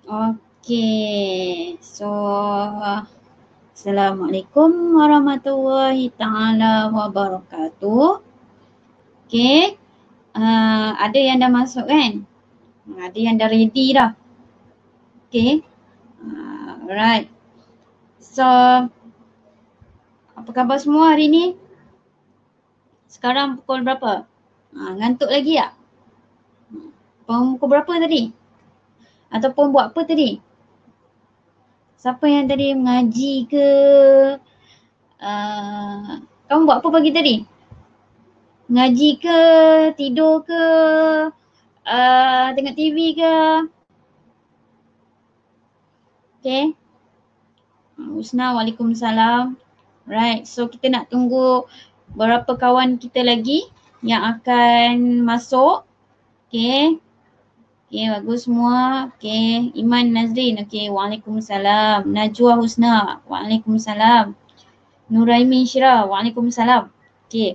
Okay. So, Assalamualaikum warahmatullahi ta'ala wabarakatuh. Okay. Ada yang dah masuk kan? Ada yang dah ready dah. Okay. Alright. So, apa khabar semua hari ni? Sekarang pukul berapa? Ngantuk lagi tak? Pukul berapa tadi? Ataupun buat apa tadi? Siapa yang tadi mengaji ke? Kamu buat apa pagi tadi? Ngaji ke? Tidur ke? Tengok TV ke? Okay. Husna, waalaikumsalam. Right, so kita nak tunggu berapa kawan kita lagi yang akan masuk. Okay. Okay, bagus semua. Okay, Iman Nazrin. Okay, waalaikumsalam. Najwa Husna, waalaikumsalam. Nuraimin Syirah, waalaikumsalam. Okay.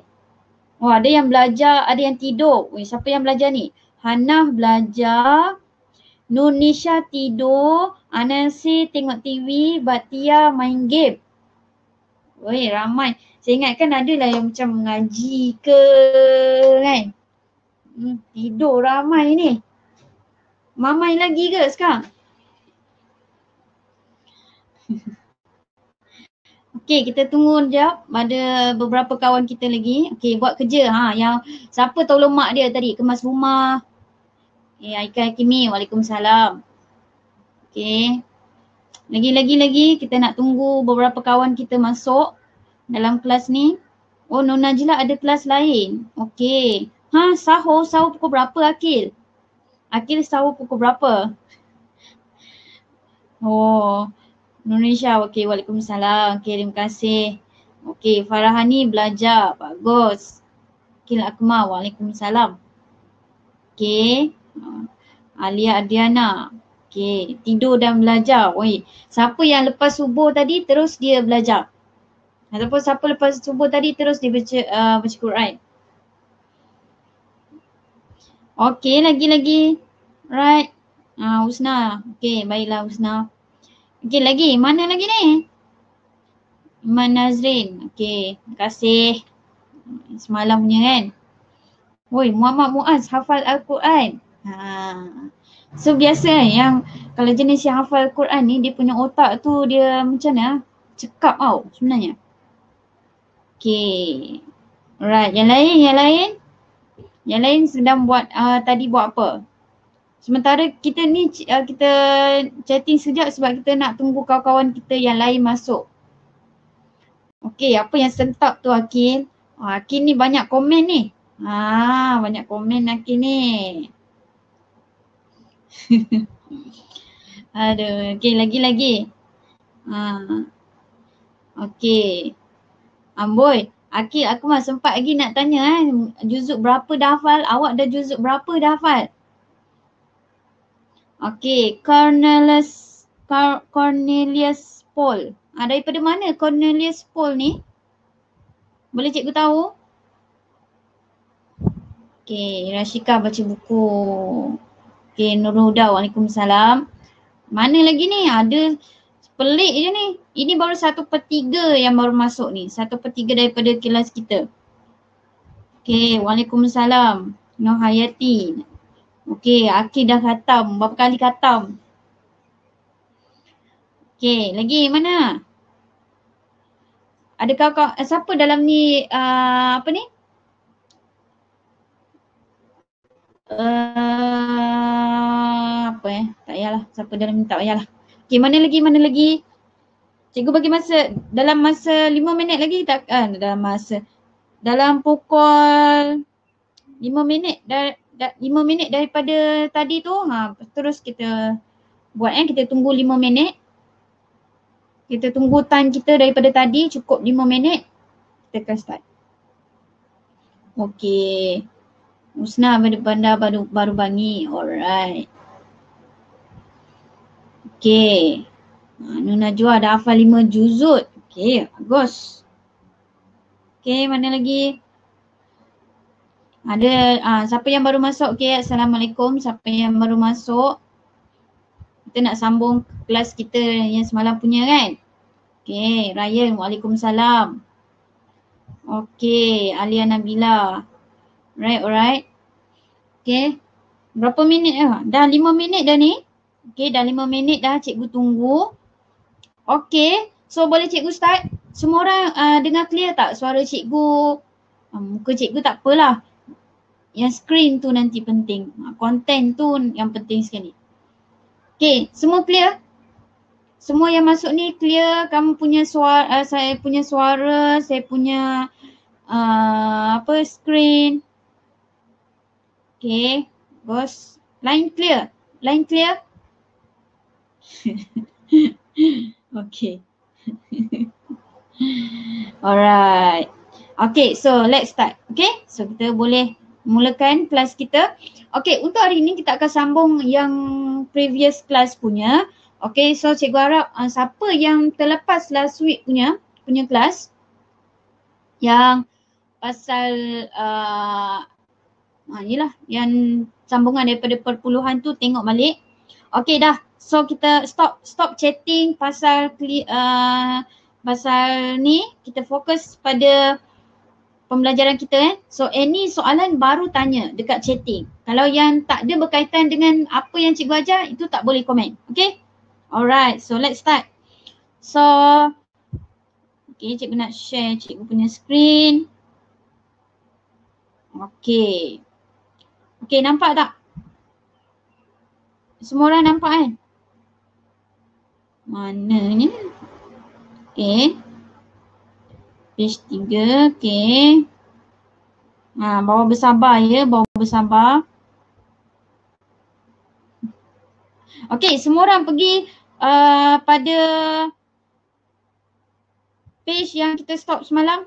Oh, ada yang belajar, ada yang tidur. Weh, siapa yang belajar ni? Hanah belajar. Nunisha tidur, Anansi tengok TV, Batia main game. Weh, ramai. Saya ingatkan adalah yang macam mengaji ke kan. Tidur ramai ni. Mamai lagi ke sekarang? Okey, kita tunggu sekejap. Ada beberapa kawan kita lagi. Okey, buat kerja. Yang siapa tolong mak dia tadi? Kemas rumah. Aika Hakimi, waalaikumsalam. Okey. Lagi kita nak tunggu beberapa kawan kita masuk dalam kelas ni. Oh, Nona Najla ada kelas lain. Okey. Sahur pukul berapa Akil? Akil sahur pukul berapa? Oh, Indonesia. Okey, waalaikumsalam. Okey, terima kasih. Okey, Farahani belajar. Bagus. Akil Akmal, waalaikumsalam. Okey. Alia Adiana. Okey, tidur dan belajar. Oi, siapa yang lepas subuh tadi terus dia belajar? Ataupun siapa lepas subuh tadi terus dia baca Quran? Okey, lagi. Right. Husna. Okey, baiklah Husna. Okey, lagi. Mana lagi ni? Iman Nazrin. Okey, terima kasih. Semalam punya kan. Woi, Muhammad Muaz hafal Al-Quran. So biasa kan yang kalau jenis yang hafal Al-Quran ni dia punya otak tu dia macam mana? Cekap tau sebenarnya. Okay. Alright, yang lain? Yang lain sedang buat tadi buat apa? Sementara kita ni kita chatting sekejap sebab kita nak tunggu kawan-kawan kita yang lain masuk. Okay, apa yang sentap tu Akil? Akil ni banyak komen ni. Banyak komen Akil ni. Aduh, okay lagi. Okay. Amboi, Akil aku mah sempat lagi nak tanya juzuk berapa dah hafal? Awak dah juzuk berapa dah hafal? Okay, Cornelius Paul. Daripada mana Cornelius Paul ni? Boleh cikgu tahu? Okay, Rashika baca buku. Okay, Nurul Huda, waalaikumsalam. Mana lagi ni? Ada pelik je ni. Ini baru 1/3 yang baru masuk ni. 1/3 daripada kelas kita. Okay, waalaikumsalam. Nur Hayati. Okay, Akil dah khatam. Berapa kali khatam? Okay, lagi mana? Adakah siapa dalam ni apa ni? Tak payahlah. Siapa dalam ni tak payahlah. Okay, mana lagi? Cikgu bagi masa dalam masa 5 minit lagi tak? Dalam pukul 5 minit 5 minit daripada tadi tu terus kita buat kita tunggu 5 minit. Kita tunggu time kita daripada tadi cukup 5 minit. Kita akan start. Okay. Husna Bandar baru Bangi. Alright. Okay. Nur Najwa dah hafal 5 juzud. Okay, bagus. Okay, mana lagi? Ada siapa yang baru masuk? Okay, Assalamualaikum. Siapa yang baru masuk? Kita kita nak sambung kelas kita yang semalam punya kan. Okay, Ryan, Waalaikumsalam. Okay, Alia Nabila. Right, alright. Okay, berapa minit dah? Dah 5 minit dah ni. Okay, dah 5 minit dah, cikgu tunggu. Okay, so boleh cikgu start? Semua orang dengar clear tak suara cikgu? Muka cikgu tak apalah. Yang screen tu nanti penting. Content tu yang penting sekali. Okay, semua clear? Semua yang masuk ni clear? Kamu punya suara, saya punya suara, saya punya screen. Okay, bos. Line clear? Line clear? Okay. Alright. Okay, so let's start. Okay, so kita boleh mulakan kelas kita. Okay, untuk hari ini kita akan sambung yang previous class punya. Okay, so cikgu harap siapa yang terlepas last week punya kelas yang pasal inilah yang sambungan daripada perpuluhan tu tengok balik. Okay dah. So kita stop chatting pasal ni, kita fokus pada pembelajaran kita So any soalan baru tanya dekat chatting. Kalau yang tak ada berkaitan dengan apa yang cikgu ajar, itu tak boleh komen. Okay? Alright, so let's start. So, okay, cikgu nak share cikgu punya screen. Okay. Okay, nampak tak? Semua orang nampak kan? Mananya? Okay. Page 3, okay. Bawah bersabar ya, bawah bersabar. Okay, semua orang pergi pada page yang kita stop semalam.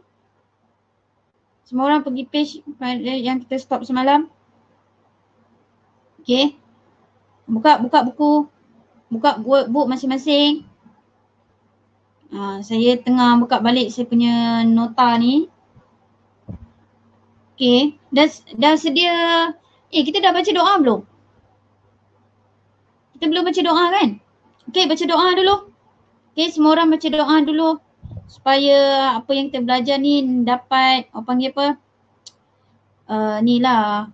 Semua orang pergi page yang kita stop semalam. Okay. Buka buku. Buka workbook masing-masing. Saya tengah buka balik saya punya nota ni. Okay. Dah sedia. Kita dah baca doa belum? Kita belum baca doa kan? Okay, baca doa dulu. Okay, semua orang baca doa dulu. Supaya apa yang kita belajar ni dapat, panggil apa? Ni lah.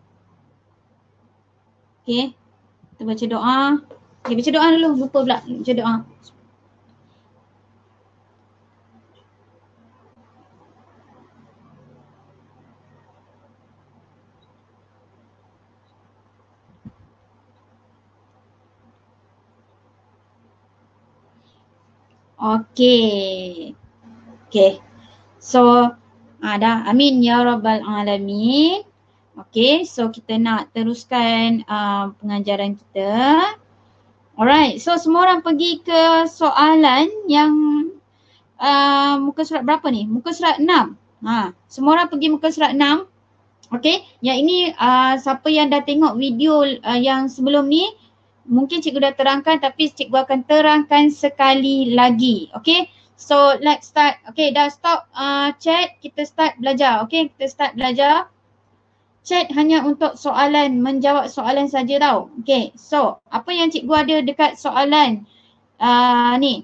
Okay. Kita baca doa. Okay, baca doa dulu. Lupa pula baca doa. Okay. Okay. So, dah. Amin ya Rabbal Alamin. Okay, so kita nak teruskan pengajaran kita. Alright, so semua orang pergi ke soalan yang muka surat berapa ni? Muka surat 6. Semua orang pergi muka surat 6. Okay, yang ini siapa yang dah tengok video yang sebelum ni, mungkin cikgu dah terangkan tapi cikgu akan terangkan sekali lagi. Okay, so let's start. Okay, dah stop chat, kita start belajar. Okay, kita start belajar. Chat hanya untuk soalan, menjawab soalan saja tau. Okay, so apa yang cikgu ada dekat soalan ni,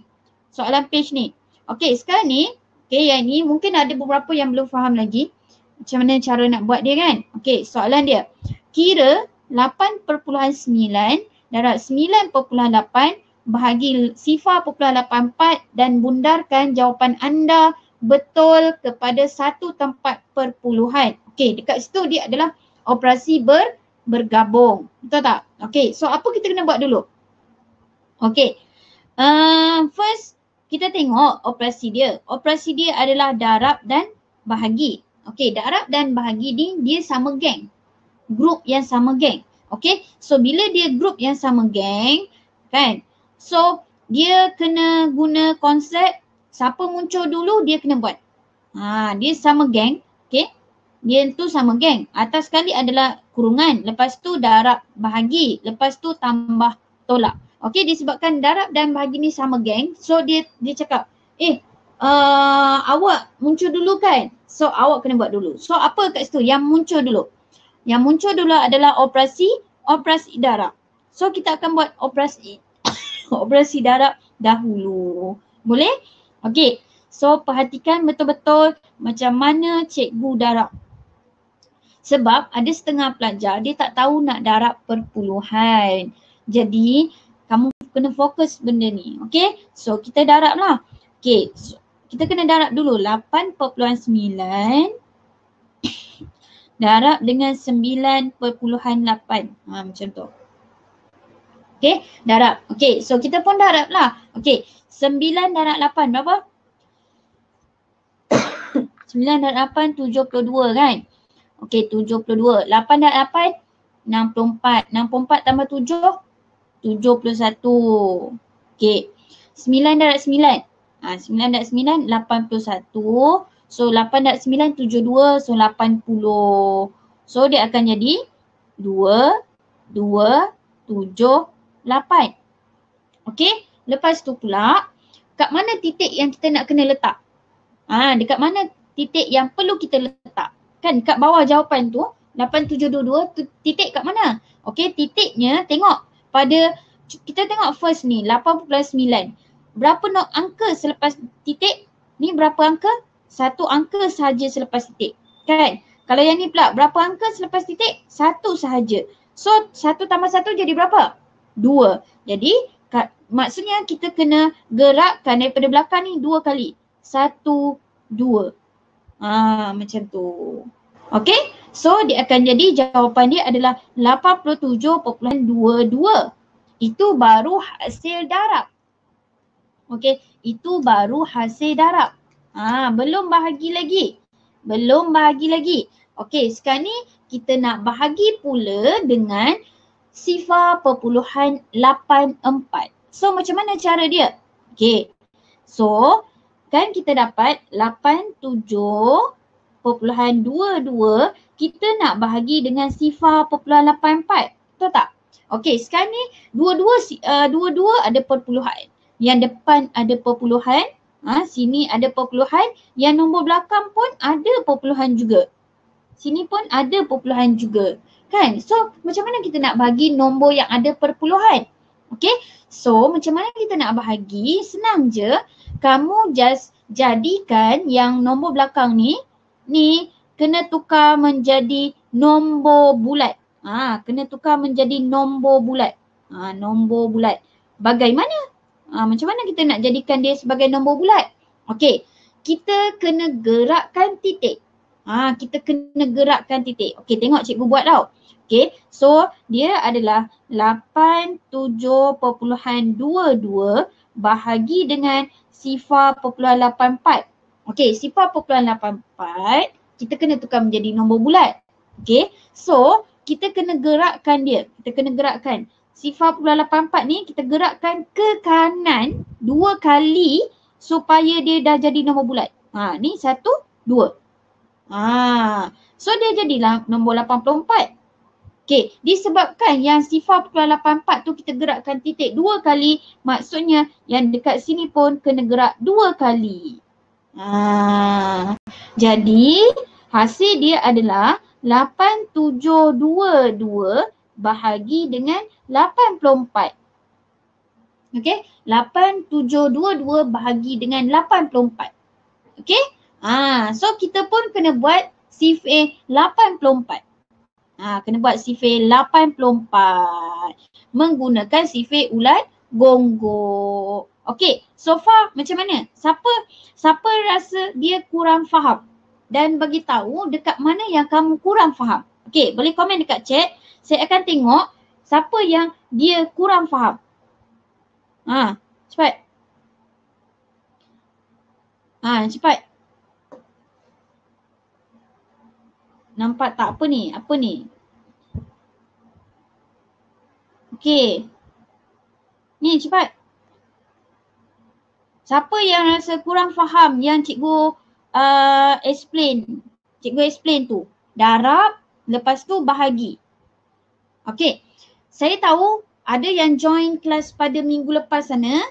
soalan page ni. Okay, sekarang ni, okay, yang ni mungkin ada beberapa yang belum faham lagi macam mana cara nak buat dia kan. Okay, soalan dia. Kira 8.9 darab 9.8 bahagi 0.84 dan bundarkan jawapan anda betul kepada satu tempat perpuluhan. Okay, dekat situ dia adalah operasi bergabung. Betul tak? Okay, so apa kita kena buat dulu? Okay, first kita tengok operasi dia. Operasi dia adalah darab dan bahagi. Okay, darab dan bahagi ni dia sama geng. Grup yang sama geng. Okay, so bila dia grup yang sama geng, kan? So, dia kena guna konsep siapa muncul dulu dia kena buat. Dia sama geng. Okay. Dia tu sama geng. Atas sekali adalah kurungan. Lepas tu darab bahagi. Lepas tu tambah tolak. Okay, disebabkan darab dan bahagi ni sama geng. So dia cakap, awak muncul dulu kan? So awak kena buat dulu. So apa kat situ? Yang muncul dulu. Yang muncul dulu adalah operasi darab. So kita akan buat operasi operasi darab dahulu. Boleh? Okey. So perhatikan betul-betul macam mana cikgu darab. Sebab ada setengah pelajar dia tak tahu nak darab perpuluhan. Jadi kamu kena fokus benda ni. Okey? So kita darab lah. Okey. So, kita kena darab dulu 8.9 darab dengan 9.8. Macam tu. Okey, darab. Okey, so kita pun darab lah. Okey, 9 darab 8 berapa? 9 darab 8, 72 kan? Okey, 72. 8 darab 8, 64. 64 tambah 7, 71. Okey, 9 darab 9. 9 darab 9, 81. So 8 darab 9, 72. So 80. So dia akan jadi 2, 2, 7, 8. Okey, lepas tu pula kat mana titik yang kita nak kena letak? Dekat mana titik yang perlu kita letak? Kan kat bawah jawapan tu 8722 tu titik kat mana? Okey, titiknya tengok pada kita tengok first ni 8.9. Berapa angka selepas titik? Ni berapa angka? 1 angka sahaja selepas titik. Kan? Kalau yang ni pula berapa angka selepas titik? 1 sahaja. So 1 tambah 1 jadi berapa? 2. Jadi maksudnya kita kena gerakkan daripada belakang ni 2 kali. 1, 2. Macam tu. Okey? So dia akan jadi jawapan dia adalah 87.22. Itu baru hasil darab. Okey, itu baru hasil darab. Belum bahagi lagi. Belum bahagi lagi. Okey, sekarang ni kita nak bahagi pula dengan 0.84. So macam mana cara dia? Okey. So kan kita dapat 87.22, kita nak bahagi dengan 0.84. Betul tak? Okey, sekarang ni dua-dua ada perpuluhan. Yang depan ada perpuluhan, sini ada perpuluhan, yang nombor belakang pun ada perpuluhan juga. Sini pun ada perpuluhan juga. Kan? So macam mana kita nak bagi nombor yang ada perpuluhan? Okey? So macam mana kita nak bahagi? Senang je. Kamu just jadikan yang nombor belakang ni kena tukar menjadi nombor bulat. Kena tukar menjadi nombor bulat. Nombor bulat. Bagaimana? Macam mana kita nak jadikan dia sebagai nombor bulat? Okey, kita kena gerakkan titik. Kita kena gerakkan titik. Okey, tengok cikgu buat tau. Okey, so dia adalah 87.22 bahagi dengan 0.84. Okey, 0.84 kita kena tukar menjadi nombor bulat. Okey, so kita kena gerakkan dia. Kita kena gerakkan 0.84 ni kita gerakkan ke kanan 2 kali supaya dia dah jadi nombor bulat. Ni 1, 2. So dia jadilah nombor 84. Okey, disebabkan yang 0.84 tu kita gerakkan titik 2 kali, maksudnya yang dekat sini pun kena gerak 2 kali. Jadi hasil dia adalah 8722 bahagi dengan 84. Okey, 8722 bahagi dengan 84. Okey? So kita pun kena buat sifar 84. Kena buat sifar 84 menggunakan sifar ulat gonggok. Okey, so far macam mana? Siapa rasa dia kurang faham? Dan bagi tahu dekat mana yang kamu kurang faham. Okey, boleh komen dekat chat. Saya akan tengok siapa yang dia kurang faham. Cepat. Cepat. Nampak tak apa ni? Apa ni? Okey. Ni cepat. Siapa yang rasa kurang faham yang cikgu explain? Cikgu explain tu. Darab, lepas tu bahagi. Okey. Saya tahu ada yang join kelas pada minggu lepas sana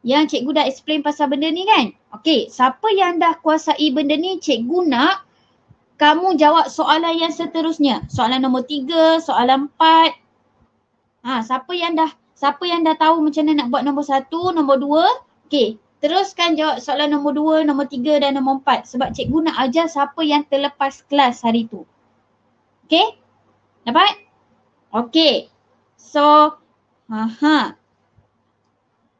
yang cikgu dah explain pasal benda ni kan? Okey, siapa yang dah kuasai benda ni, cikgu nak kamu jawab soalan yang seterusnya. Soalan nombor 3, soalan 4. Siapa yang dah Siapa yang dah tahu macam mana nak buat nombor 1, nombor 2? Okey, teruskan jawab soalan nombor 2, nombor 3 dan nombor 4 sebab cikgu nak ajar siapa yang terlepas kelas hari tu. Okey? Dapat? Okey. So,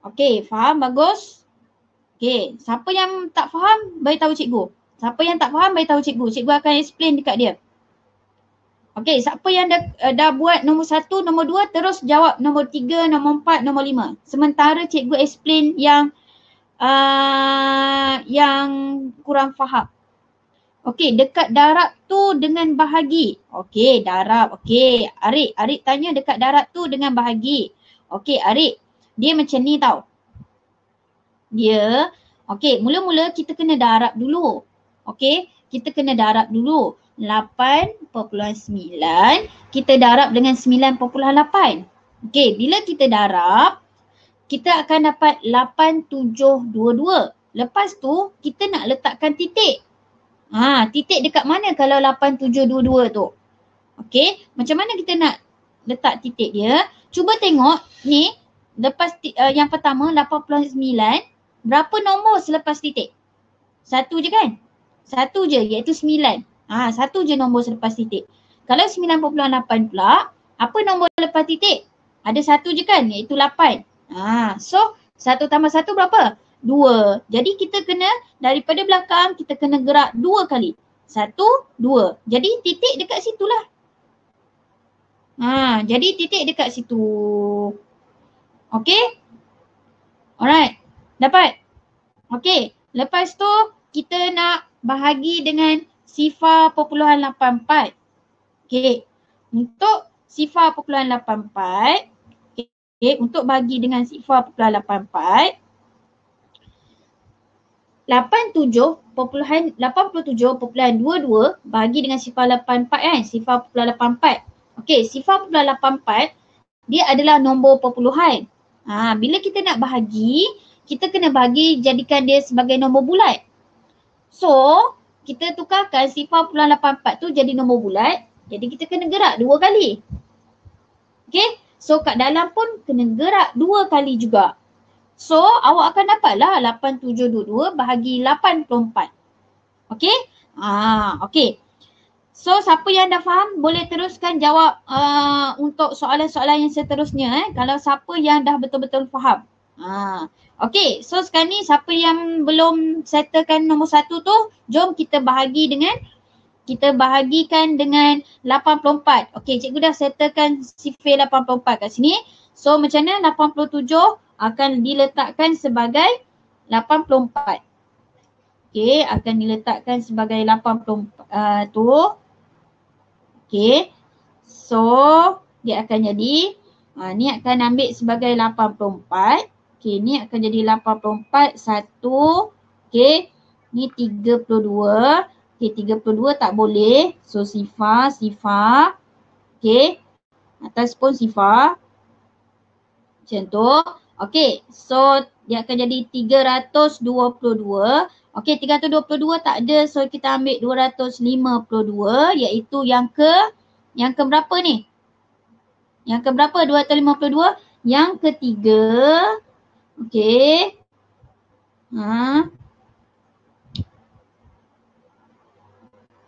okey, faham? Bagus? Okey, siapa yang tak faham, beritahu cikgu. Siapa yang tak faham, beritahu cikgu. Cikgu akan explain dekat dia. Okey, siapa yang dah buat nombor 1, nombor 2 terus jawab nombor 3, nombor 4, nombor 5. Sementara cikgu explain yang kurang faham. Okey, dekat darab tu dengan bahagi. Okey, darab. Okey, Arik tanya dekat darab tu dengan bahagi. Okey, Arik, dia macam ni tau. Dia, okey, mula-mula kita kena darab dulu. Okey, kita kena darab dulu. 8.9 kita darab dengan 9.8. Okey, bila kita darab, kita akan dapat 8722. Lepas tu kita nak letakkan titik. Titik dekat mana kalau 8722 tu? Okey, macam mana kita nak letak titik dia? Cuba tengok ni, lepas yang pertama 89, berapa nombor selepas titik? Satu je kan? Satu je, iaitu 9. Satu je nombor selepas titik. Kalau 9.8 pula, apa nombor lepas titik? Ada satu je kan, iaitu 8. So 1 tambah 1 berapa? 2. Jadi kita kena daripada belakang kita kena gerak 2 kali. 1, 2. Jadi titik dekat situlah. Jadi titik dekat situ. Okey? Alright. Dapat? Okey. Lepas tu kita nak bahagi dengan 0.84. Okey. Untuk 0.84, okey, untuk bagi dengan 0.84, 87.22 bagi dengan 0.84 kan? 0.84. Okey, 0.84 dia adalah nombor perpuluhan. Bila kita nak bahagi, kita kena bagi jadikan dia sebagai nombor bulat. So, kita tukarkan 0.84 tu jadi nombor bulat. Jadi kita kena gerak 2 kali. Okey, so kat dalam pun kena gerak 2 kali juga. So, awak akan dapatlah 8722 bahagi 84. Okey? Okey. So, siapa yang dah faham boleh teruskan jawab untuk soalan-soalan yang seterusnya. Kalau siapa yang dah betul-betul faham. Okey, so sekarang ni siapa yang belum settlekan nombor 1 tu, jom kita bahagikan dengan 84. Okey, cikgu dah settlekan sifir 84 kat sini. So macam mana 87 akan diletakkan sebagai 84. Okey, akan diletakkan sebagai 84 tu. Okey. So dia akan jadi ni akan ambil sebagai 84. Okey, ni akan jadi 84 1. Okey. Ni 32. Okey, 32 tak boleh. So sifar. Okey. Atas pun sifar. Macam tu. Okey, so dia akan jadi 322. Okey, 322 tak ada, so kita ambil 252 iaitu yang ke berapa ni? Yang ke berapa 252? Yang ketiga. Okey.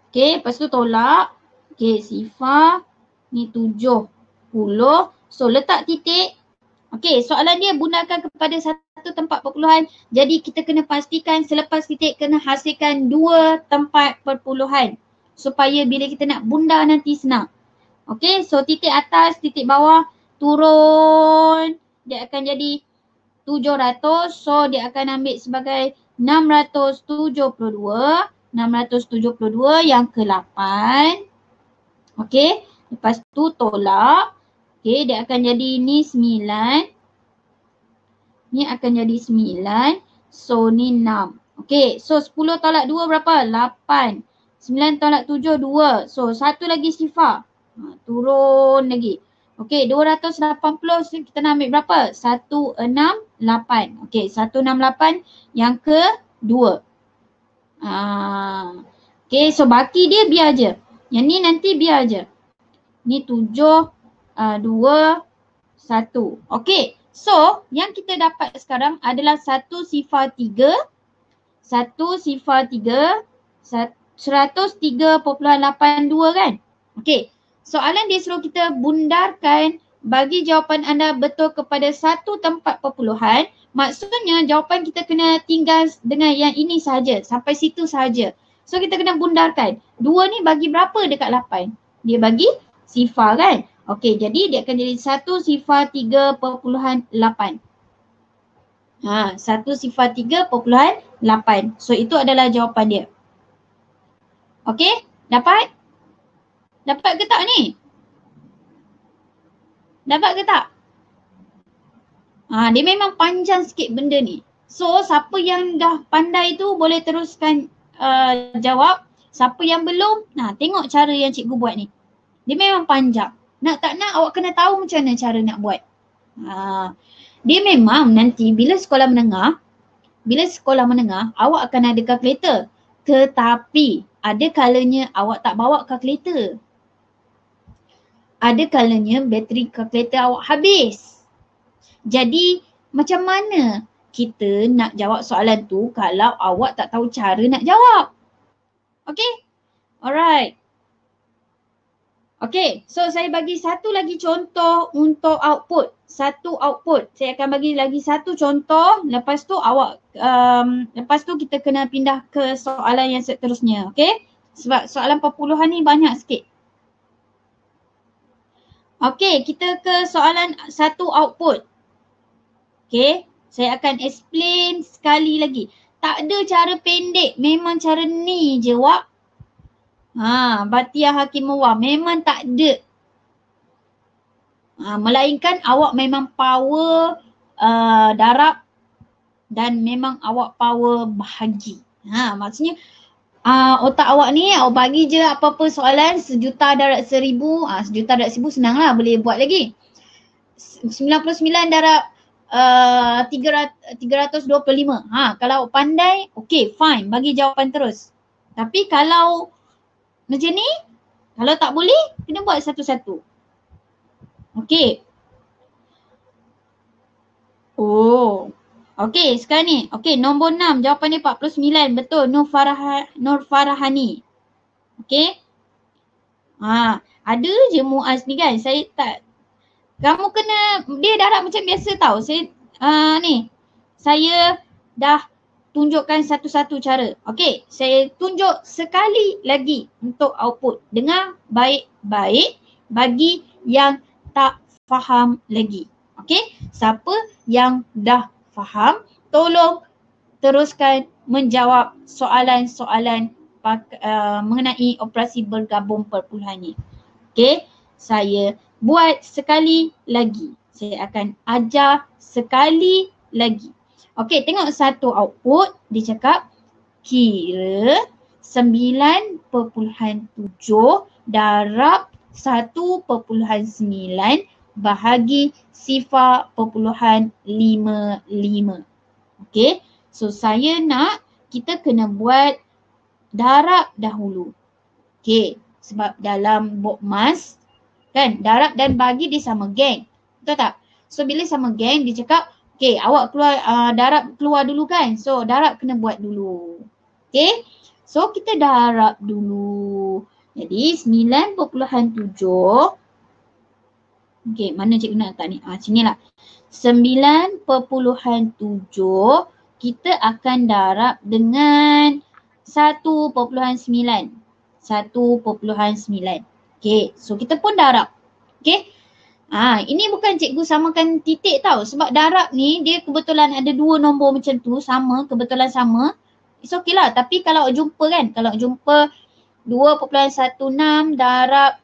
Okey, lepas tu tolak. Okey, sifar ni 70. So letak titik. Okey, soalan dia bundakan kepada satu tempat perpuluhan. Jadi kita kena pastikan selepas titik kena hasilkan 2 tempat perpuluhan. Supaya bila kita nak bunda nanti senang. Okey, so titik atas, titik bawah, turun. Dia akan jadi 700. So dia akan ambil sebagai 672. 672 yang ke-8. Okey, lepas tu tolak. Okey, dia akan jadi ni 9. Ni akan jadi 9. So ni 6. Okey, so 10 tolak 2 berapa? 8. 9 tolak 7, 2. So satu lagi sifar. Turun lagi. Okey, 280 kita nak ambil berapa? 168. Okey, 168 yang ke-2. Okey, so baki dia biar je. Yang ni nanti biar je. Ni 7, 2, 1. Okey. So, yang kita dapat sekarang adalah 1 sifar 3, 1 sifar 3, 103.82 kan? Okey. Soalan dia suruh kita bundarkan bagi jawapan anda betul kepada satu tempat perpuluhan. Maksudnya jawapan kita kena tinggal dengan yang ini sahaja. Sampai situ sahaja. So kita kena bundarkan. 2 ni bagi berapa dekat 8? Dia bagi sifar kan? Okey, jadi dia akan jadi 1 sifar 3.8. 1 sifar 3.8. So itu adalah jawapan dia. Okey, dapat? Dapat ke tak ni? Dapat ke tak? Dia memang panjang sikit benda ni. So siapa yang dah pandai tu boleh teruskan jawab. Siapa yang belum, tengok cara yang cikgu buat ni. Dia memang panjang. Nak tak nak awak kena tahu macam mana cara nak buat. Dia memang nanti bila sekolah menengah awak akan ada kalkulator. Tetapi ada kalanya awak tak bawa kalkulator. Ada kalanya bateri kalkulator awak habis. Jadi macam mana kita nak jawab soalan tu kalau awak tak tahu cara nak jawab? Okay? Alright. Okay, so saya bagi satu lagi contoh untuk output. Satu output. Saya akan bagi lagi satu contoh. Lepas tu lepas tu kita kena pindah ke soalan yang seterusnya. Okay? Sebab soalan perpuluhan ni banyak sikit. Okay, kita ke soalan satu output. Okay, saya akan explain sekali lagi. Tak ada cara pendek, memang cara ni je Wak. Batiah Hakimullah, memang tak ada. Melainkan awak memang power darab dan memang awak power bahagi. Maksudnya otak awak ni awak bagi je apa-apa soalan 1,000 darab 1,000. 1,000 darab 1,000 senang lah, boleh buat lagi. 99 darab 325. Kalau awak pandai, okay fine, bagi jawapan terus. Tapi kalau macam ni, kalau tak boleh, kena buat satu-satu. Okay. Okay, sekarang ni. Okay, nombor 6. Jawapan dia 49. Betul, Nur Farahani. Okay. Ada je Muaz ni kan. Saya tak. Kamu kena, dia darab macam biasa tau. Saya dah tunjukkan satu-satu cara. Okay, saya tunjuk sekali lagi untuk output. Dengar baik-baik bagi yang tak faham lagi. Okay, siapa yang dah faham, tolong teruskan menjawab soalan-soalan mengenai operasi bergabung perpuluhan ni. Okay, saya buat sekali lagi. Saya akan ajar sekali lagi. Okay, tengok satu output. Dia cakap kira 9.7 darab 1.9 bahagi 0.55. Okay, so saya nak kita kena buat darab dahulu. Okay, sebab dalam BOKMAS kan darab dan bagi dia sama geng. Betul tak? So bila sama geng dia cakap okay, awak keluar darab keluar dulu kan. So darab kena buat dulu. Okay, so kita darab dulu. Jadi 9.7. Okay, mana cikgu nak letak ni? Sini lah. 9.7 kita akan darab dengan 1.9. 1.9. Okay, so kita pun darab. Okay. Ini bukan cikgu samakan titik tau. Sebab darab ni dia kebetulan ada dua nombor macam tu. Sama, kebetulan sama. It's okay lah. Tapi kalau jumpa kan. Kalau jumpa 2.16 darab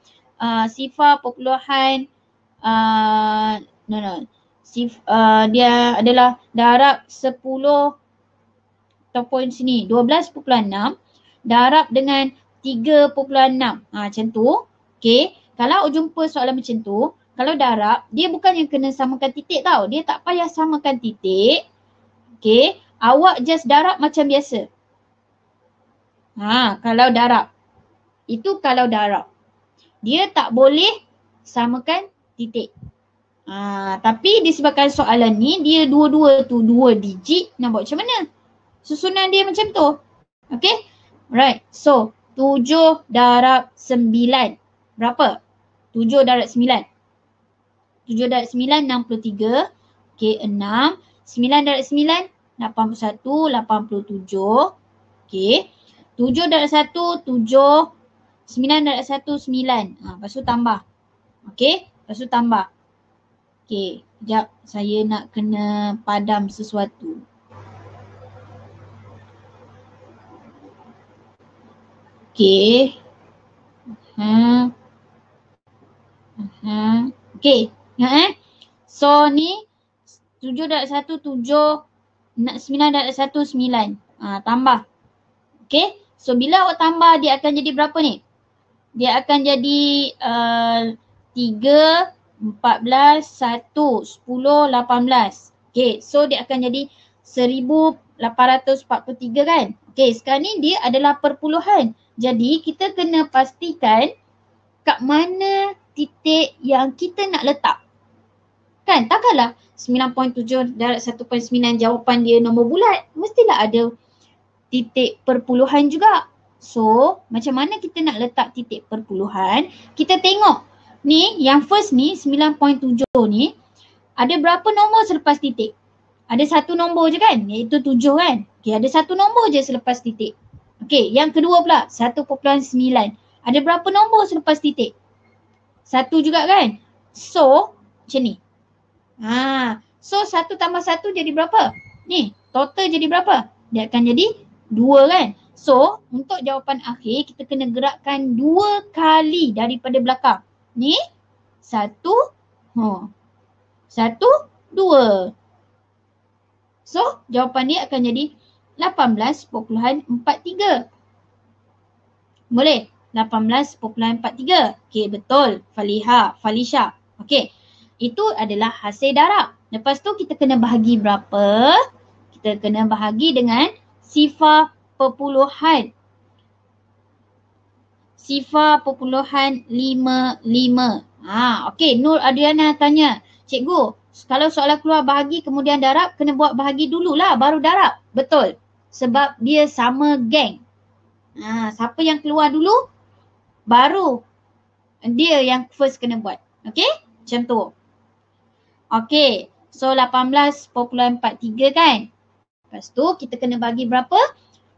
0.5 dia adalah darab 10 ataupun sini 12.6 darab dengan 3.6. Macam tu. Okay. Kalau jumpa soalan macam tu, kalau darab, dia bukan yang kena samakan titik tau. Dia tak payah samakan titik. Okay. Awak just darab macam biasa. Kalau darab. Itu kalau darab. Dia tak boleh samakan titik. Tapi disebabkan soalan ni dia dua-dua tu 2 digit, nak buat macam mana? Susunan dia macam tu. Okay? Right. So 7 darab 9. Berapa? 7 darab 9. 7 darab 9, 63. Okay, 6. 9 darab 9, 81, 87. Okay. 7 darab 1, 7. 9 darab 1, 9. Lepas tu tambah. Okay. Lepas tu tambah. Okay. Sekejap. Saya nak kena padam sesuatu. Okay. Okay. So ni 7 darab 1, 7. 9 darab 1, 9. Tambah. Okay. So bila awak tambah dia akan jadi berapa ni? Dia akan jadi 3, 14, 1, 10, 18. Okay. So dia akan jadi 1843 kan? Okay. Sekarang ni dia adalah perpuluhan. Jadi kita kena pastikan kat mana titik yang kita nak letak. Kan? Takkanlah 9.7 darab 1.9 jawapan dia nombor bulat. Mestilah ada titik perpuluhan juga. So, macam mana kita nak letak titik perpuluhan? Kita tengok ni, yang first ni 9.7 ni ada berapa nombor selepas titik? Ada satu nombor je kan? Iaitu 7 kan? Okay, ada satu nombor je selepas titik. Okay, yang kedua pula 1.9. Ada berapa nombor selepas titik? 1 juga kan? So, macam ni. So 1 tambah 1 jadi berapa? Ni, total jadi berapa? Dia akan jadi 2 kan? So, untuk jawapan akhir kita kena gerakkan 2 kali daripada belakang. Ni, 1, 1, 2. So, jawapan dia akan jadi 18.43. Boleh? 18.43. Okay, betul. Falisha. Okay. Itu adalah hasil darab. Lepas tu kita kena bahagi berapa? Kita kena bahagi dengan sifar perpuluhan. Sifar perpuluhan 55. Okey, Nur Adriana tanya, cikgu, kalau soalan keluar bahagi kemudian darab, kena buat bahagi dululah baru darab. Betul. Sebab dia sama geng. Siapa yang keluar dulu, baru dia yang first kena buat. Okey? Macam tu. Okey. So 18.43 kan? Lepas tu kita kena bagi berapa?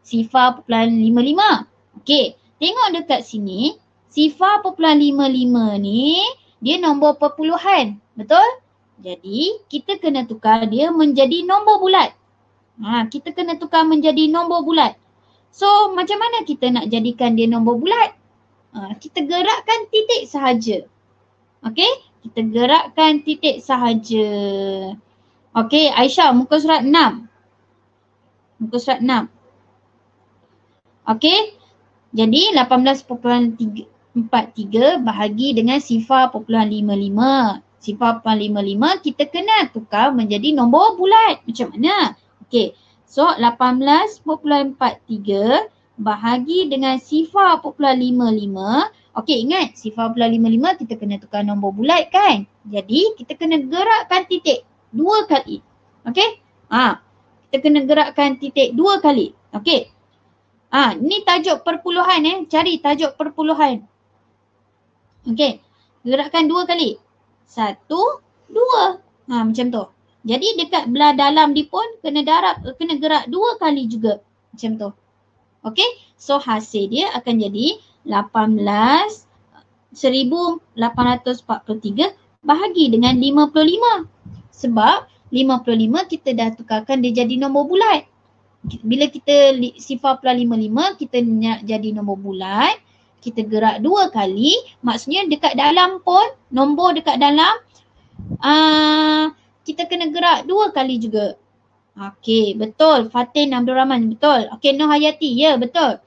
Sifar perpuluhan 55. Okey. Tengok dekat sini. Sifar perpuluhan 55 ni dia nombor perpuluhan. Betul? Jadi kita kena tukar dia menjadi nombor bulat. Kita kena tukar menjadi nombor bulat. So macam mana kita nak jadikan dia nombor bulat? Kita gerakkan titik sahaja. Okey? Kita gerakkan titik sahaja. Okey, Aisyah, muka surat 6. Muka surat 6. Okey. Jadi 18.43 bahagi dengan sifar perpuluhan 55. Sifar perpuluhan 55 kita kena tukar menjadi nombor bulat. Macam mana? Okey. So 18.43 bahagi dengan sifar perpuluhan 55. Okey, ingat sifar perpuluhan 55 kita kena tukar nombor bulat kan? Jadi kita kena gerakkan titik 2 kali. Okey? Kita kena gerakkan titik 2 kali. Okey. Ni tajuk perpuluhan Cari tajuk perpuluhan. Okey. Gerakkan 2 kali. 1, 2. Macam tu. Jadi dekat belah dalam ni pun kena gerak 2 kali juga. Macam tu. Okey. So hasil dia akan jadi 18,843 bahagi dengan 55. Sebab 55 kita dah tukarkan dia jadi nombor bulat. Bila kita sifar perpuluhan 55 kita nak jadi nombor bulat, kita gerak 2 kali, maksudnya dekat dalam pun nombor dekat dalam kita kena gerak 2 kali juga. Okey, betul. Fatin Abdul Rahman, betul. Okey, Nur Hayati, ya betul.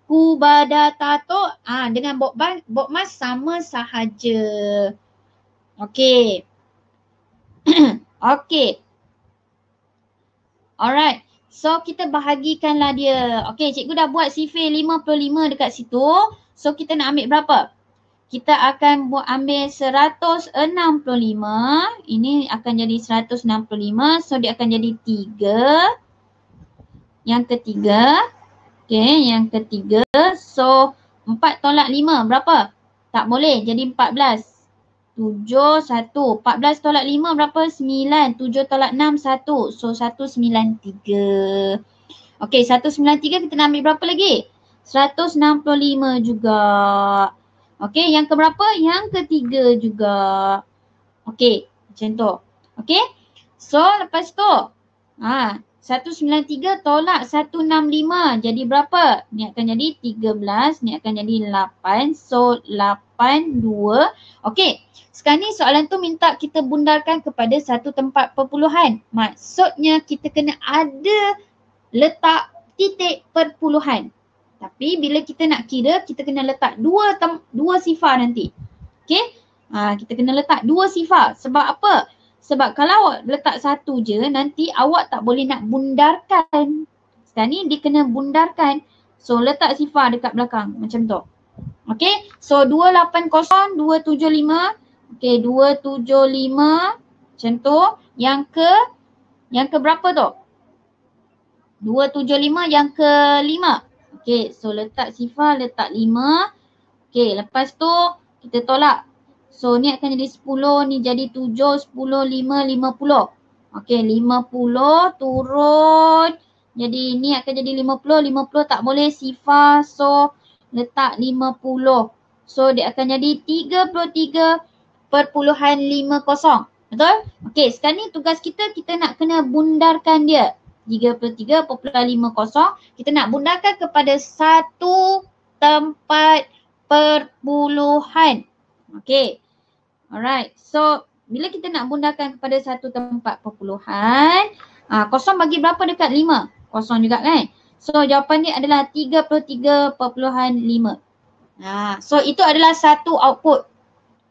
Kubadatato dengan Bokmas sama sahaja. Okey. Okey. Alright. So kita bahagikanlah dia. Okey, cikgu dah buat sifir 55 dekat situ. So kita nak ambil berapa? kita akan ambil 165. Ini akan jadi 165. So dia akan jadi 3. Yang ketiga. Okay, yang ketiga. So 4 tolak 5 berapa? Tak boleh, jadi 14. 7, 1. 14 tolak 5 berapa? 9. 7 tolak 6, 1. So 193. Okay, 193 kita nak ambil berapa lagi? 165 juga. Okay, yang keberapa? Yang ketiga juga. Okay, macam tu. Okay, so lepas tu 193 tolak 165 jadi berapa? Ni akan jadi 13, ni akan jadi 8. So 8, 2. Okay, sekarang ni soalan tu minta kita bundarkan kepada satu tempat perpuluhan. Maksudnya kita kena ada letak titik perpuluhan. Tapi bila kita nak kira, kita kena letak dua sifar nanti. Okay, kita kena letak 2 sifar. Sebab apa? Sebab kalau awak letak 1 je, nanti awak tak boleh nak bundarkan. Sekarang ni dia kena bundarkan. So letak sifar dekat belakang macam tu. Okay, so 280, 275. Okay, 275 macam tu. Yang ke berapa tu? 275 yang ke-5. Okay, so letak sifar, letak 5. Okay, lepas tu kita tolak. So ni akan jadi 10, ni jadi 7, 10, 5, 50. Okay, 50 turun. Jadi ni akan jadi 50, 50 tak boleh sifar. So letak 50. So dia akan jadi 33.50. Betul? Okay, sekarang ni tugas kita nak kena bundarkan dia. 33.50. Kita nak bundarkan kepada satu tempat perpuluhan. Okay. Alright. So, bila kita nak bundarkan kepada satu tempat perpuluhan, kosong bagi berapa dekat 5? Kosong juga kan? So, jawapan dia adalah 33.5. So, itu adalah satu output.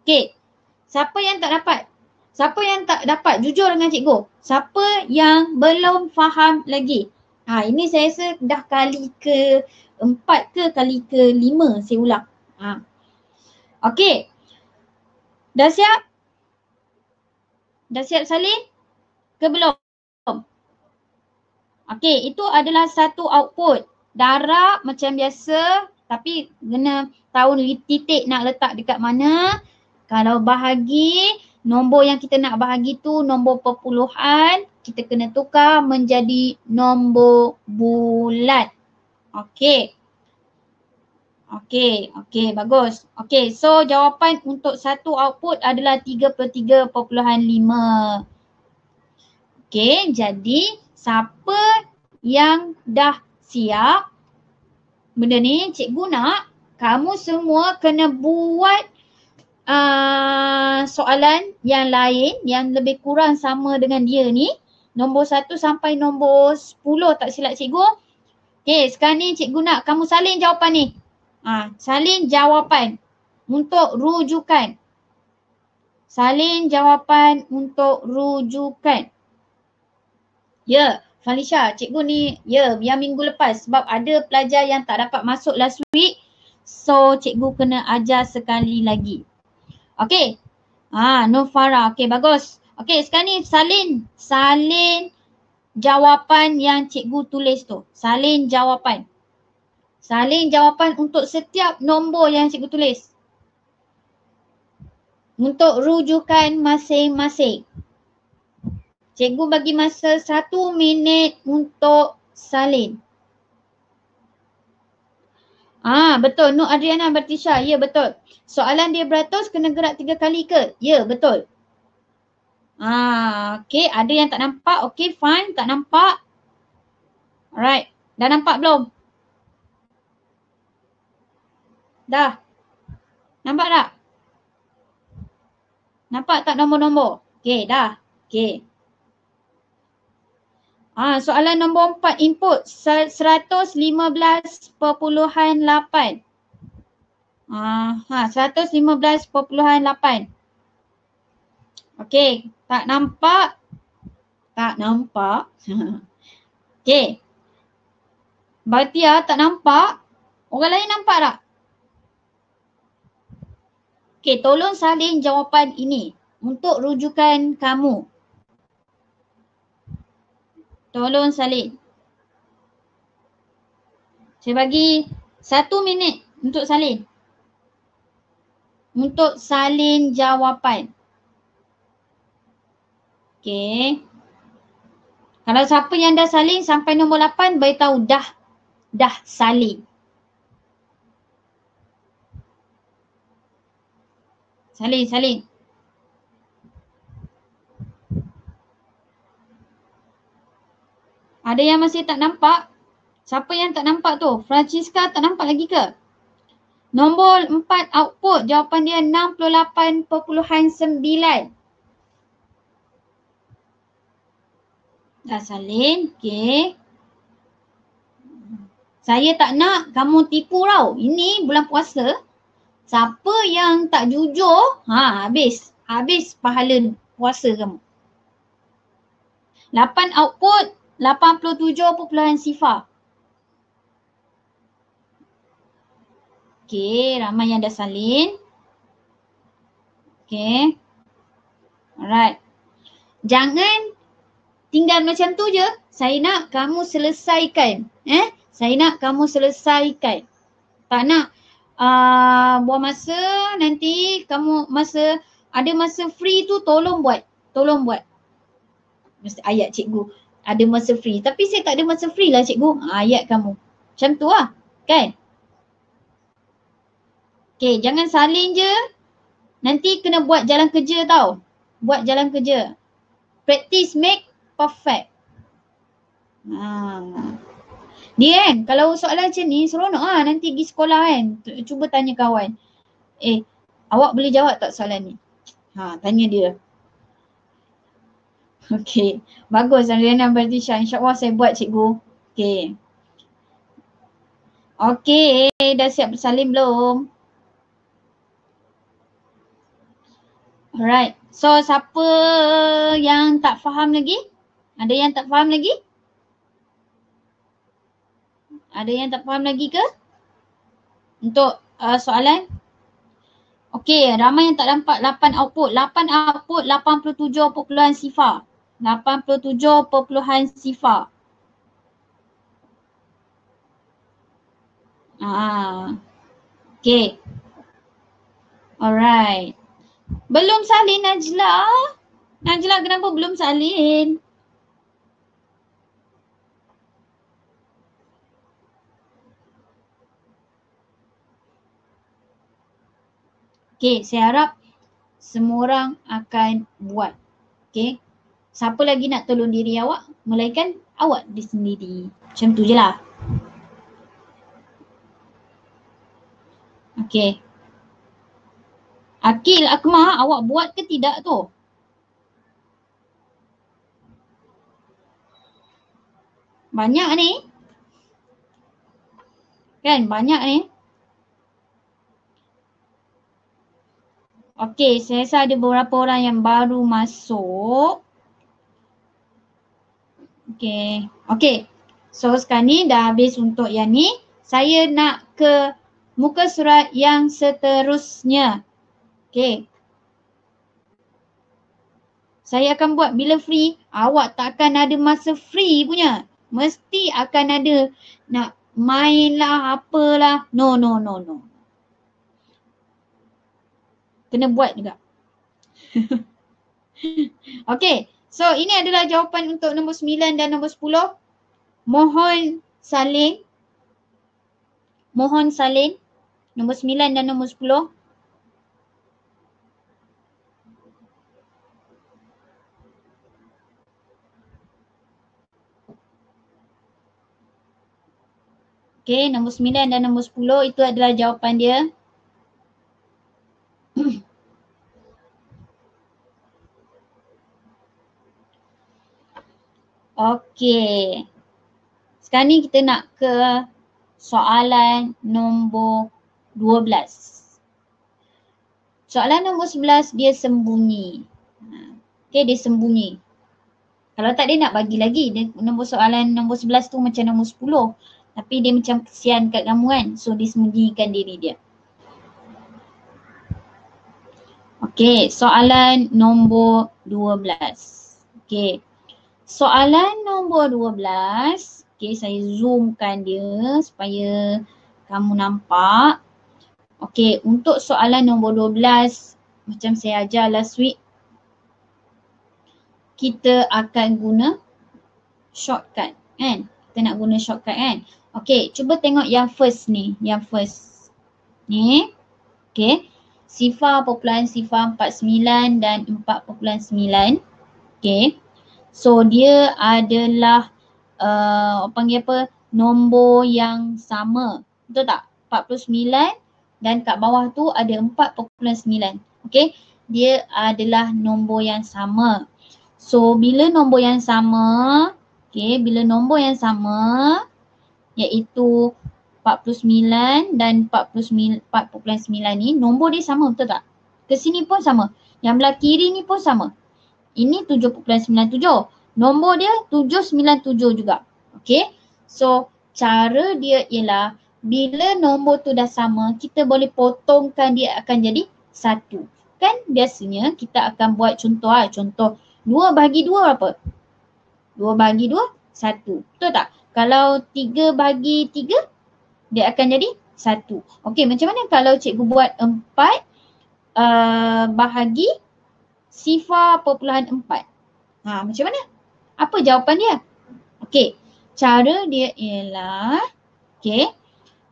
Okay. Siapa yang tak dapat? Siapa yang tak dapat? Jujur dengan cikgu. Siapa yang belum faham lagi? Ini saya rasa dah kali ke-4 ke kali ke-5 saya ulang. Okey. Dah siap? Dah siap salin? Ke belum? Okey, itu adalah satu output. Darab macam biasa tapi kena tahu titik nak letak dekat mana. Kalau bahagi, nombor yang kita nak bahagi tu nombor perpuluhan, kita kena tukar menjadi nombor bulat. Okey. Okey, bagus. Okey, so jawapan untuk satu output adalah 33.5. Okey, jadi siapa yang dah siap benda ni, cikgu nak kamu semua kena buat soalan yang lain yang lebih kurang sama dengan dia ni. Nombor 1 sampai nombor 10 tak silap cikgu. Okey, sekarang ni cikgu nak kamu salin jawapan ni. Salin jawapan untuk rujukan. Salin jawapan untuk rujukan. Ya, Falisha, cikgu ni yang minggu lepas sebab ada pelajar yang tak dapat masuk last week. So, cikgu kena ajar sekali lagi. Okey. Nufara. Okey, bagus. Okey, sekarang ni salin jawapan yang cikgu tulis tu. Salin jawapan. Salin jawapan untuk setiap nombor yang cikgu tulis. Untuk rujukan masing-masing. Cikgu bagi masa 1 minit untuk salin. Betul. Nur Adriana Bertisha. Ya, betul. Soalan dia beratus kena gerak 3 kali ke? Ya, betul. Okey. Ada yang tak nampak? Okey, fine. Tak nampak. Alright. Dah nampak belum? Dah. Nampak tak? Nampak tak nombor-nombor? Okey, dah. Okey. Soalan nombor 4 input 115.8. 115.8. Okey, tak nampak? Tak nampak. Okey. Batia tak nampak? Orang lain nampak tak? Okey, tolong salin jawapan ini untuk rujukan kamu. Tolong salin. Saya bagi 1 minit untuk salin. Untuk salin jawapan. Okey. Kalau siapa yang dah salin sampai nombor 8, beritahu dah salin. Salin. Ada yang masih tak nampak? Siapa yang tak nampak tu? Francisca tak nampak lagi ke? Nombor 4 output, jawapan dia 68.9. Dah salin, okey. Saya tak nak kamu tipu tau. Ini bulan puasa. Siapa yang tak jujur, habis pahala puasa kamu. 8 output, 87.0. Okey, ramai yang dah salin. Okey. Alright. Jangan tinggal macam tu je. Saya nak kamu selesaikan. Saya nak kamu selesaikan. Tak nak buang masa, nanti kamu ada masa free tu tolong buat. Mesti ayat cikgu. Ada masa free. Tapi saya tak ada masa free lah cikgu. Ayat kamu. Macam tu lah. Kan? Okay, jangan salin je. Nanti kena buat jalan kerja tau. Buat jalan kerja. Practice make perfect. Ni kan, kalau soalan macam ni seronok lah nanti pergi sekolah kan. Cuba tanya kawan. Awak boleh jawab tak soalan ni? Tanya dia. Okay, bagus Riana Bertisha. InsyaAllah saya buat cikgu. Okay, dah siap bersalin belum? Alright, so siapa yang tak faham lagi? Ada yang tak faham lagi? Ada yang tak faham lagi ke? Untuk soalan? Okay, ramai yang tak nampak 8 output. 8 output 87.0. 87.0. Okay. Alright. Belum salin Najla. Najla kenapa belum salin? Okay, saya harap semua orang akan buat. Okay. Siapa lagi nak tolong diri awak, melainkan awak sendiri. Macam tu je lah. Okay. Akil, Akmal, awak buat ke tidak tu? Banyak ni. Kan, banyak ni. Okay, saya rasa ada beberapa orang yang baru masuk. Okay. So sekarang ni dah habis untuk yang ni. Saya nak ke muka surat yang seterusnya. Okay. Saya akan buat bila free. Awak tak akan ada masa free punya. Mesti akan ada nak main lah, apalah. No. Kena buat juga. Okay. So ini adalah jawapan untuk nombor 9 dan nombor 10. Mohon salin. Nombor 9 dan nombor 10. Okay, nombor 9 dan nombor 10 itu adalah jawapan dia. Okay. Sekarang ni kita nak ke soalan nombor 12. Soalan nombor 11 dia sembunyi. Okay, dia sembunyi. Kalau tak dia nak bagi lagi. Soalan nombor 11 tu macam nombor 10. Tapi dia macam kesian kat kamu kan. So dia sembunyikan diri dia. Okey, soalan nombor 12. Okey. Soalan nombor 12. Okey, saya zoomkan dia supaya kamu nampak. Okey, untuk soalan nombor 12, macam saya ajar last week, kita akan guna shortcut kan? Kita nak guna shortcut kan? Okey, cuba tengok yang first ni, yang first. Ni. Okey. Sifar, populasi sifar 49 dan 4.9. Okey. So dia adalah panggil apa? Nombor yang sama. Betul tak? 49 dan kat bawah tu ada 4.9. Okey. Dia adalah nombor yang sama. So bila nombor yang sama, okey, bila nombor yang sama iaitu 49 dan 4.9 ni, nombor dia sama, betul tak? Ke sini pun sama. Yang belah kiri ni pun sama. Ini 7.97. Nombor dia 797 juga. Okey. So cara dia ialah bila nombor tu dah sama, kita boleh potongkan dia akan jadi 1. Kan biasanya kita akan buat contoh lah. Contoh 2 bagi 2 apa? 2 bagi 2, 1. Betul tak? Kalau 3 bagi 3, dia akan jadi 1. Okey, macam mana kalau cikgu buat 4 bahagi sifar populahan 4? Macam mana? Apa jawapan dia? Okey, cara dia ialah, okey,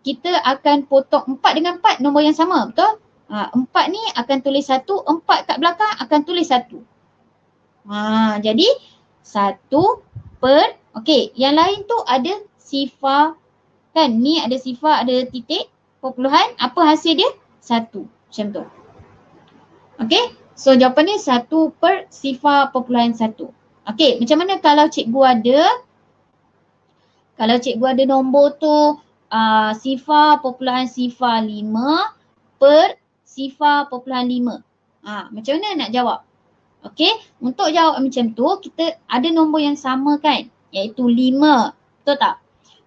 kita akan potong 4 dengan 4 nombor yang sama, betul? 4 ni akan tulis 1, 4 kat belakang akan tulis 1. Jadi 1 per, okey, yang lain tu ada sifar kan, ni ada sifar, ada titik, perpuluhan, apa hasil dia? 1, macam tu. Okey, so jawapan dia 1 per sifar perpuluhan 1. Okey, macam mana kalau cikgu ada nombor tu sifar perpuluhan sifar 5 per sifar perpuluhan 5. Macam mana nak jawab? Okey, untuk jawab macam tu kita ada nombor yang sama kan, iaitu 5, betul tak?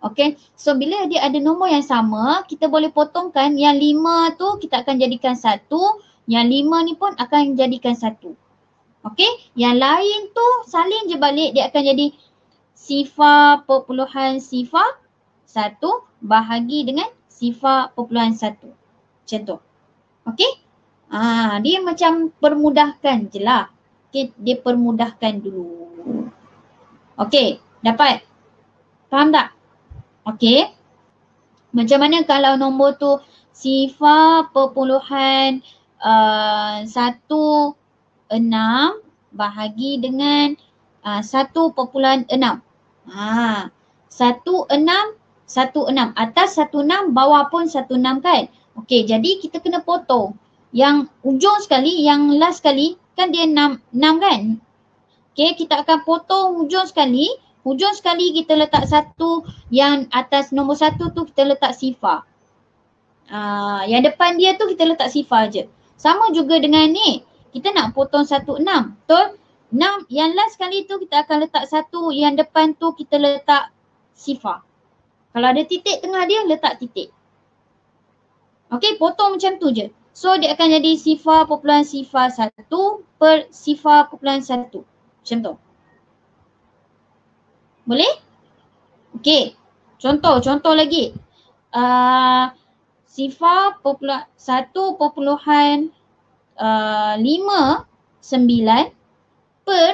Okey, so bila dia ada nombor yang sama, kita boleh potongkan yang 5 tu kita akan jadikan 1, yang 5 ni pun akan jadikan 1. Okey, yang lain tu salin je balik, dia akan jadi sifar perpuluhan sifar 1 bahagi dengan sifar perpuluhan 1. Macam tu. Okey, dia macam permudahkan je lah. Okey, dia permudahkan dulu. Okey, dapat? Faham tak? Okey, macam mana kalau nombor tu sifar perpuluhan 1, 6 bahagi dengan 1.6. 1, 6. Atas 1, 6, bawah pun 1, 6 kan? Okey, jadi kita kena potong. Yang ujung sekali, yang last sekali kan dia 6 kan? Okey, kita akan potong ujung sekali. Hujung sekali kita letak 1, yang atas nombor 1 tu kita letak sifar. Yang depan dia tu kita letak sifar je. Sama juga dengan ni. Kita nak potong 1, 6. Betul? 6, yang last sekali tu kita akan letak 1, yang depan tu kita letak sifar. Kalau ada titik tengah dia, letak titik. Okey, potong macam tu je. So dia akan jadi sifar perpuluhan sifar 1 per sifar perpuluhan 1. Macam tu. Boleh? Okey, contoh lagi. Sifar 1.59 per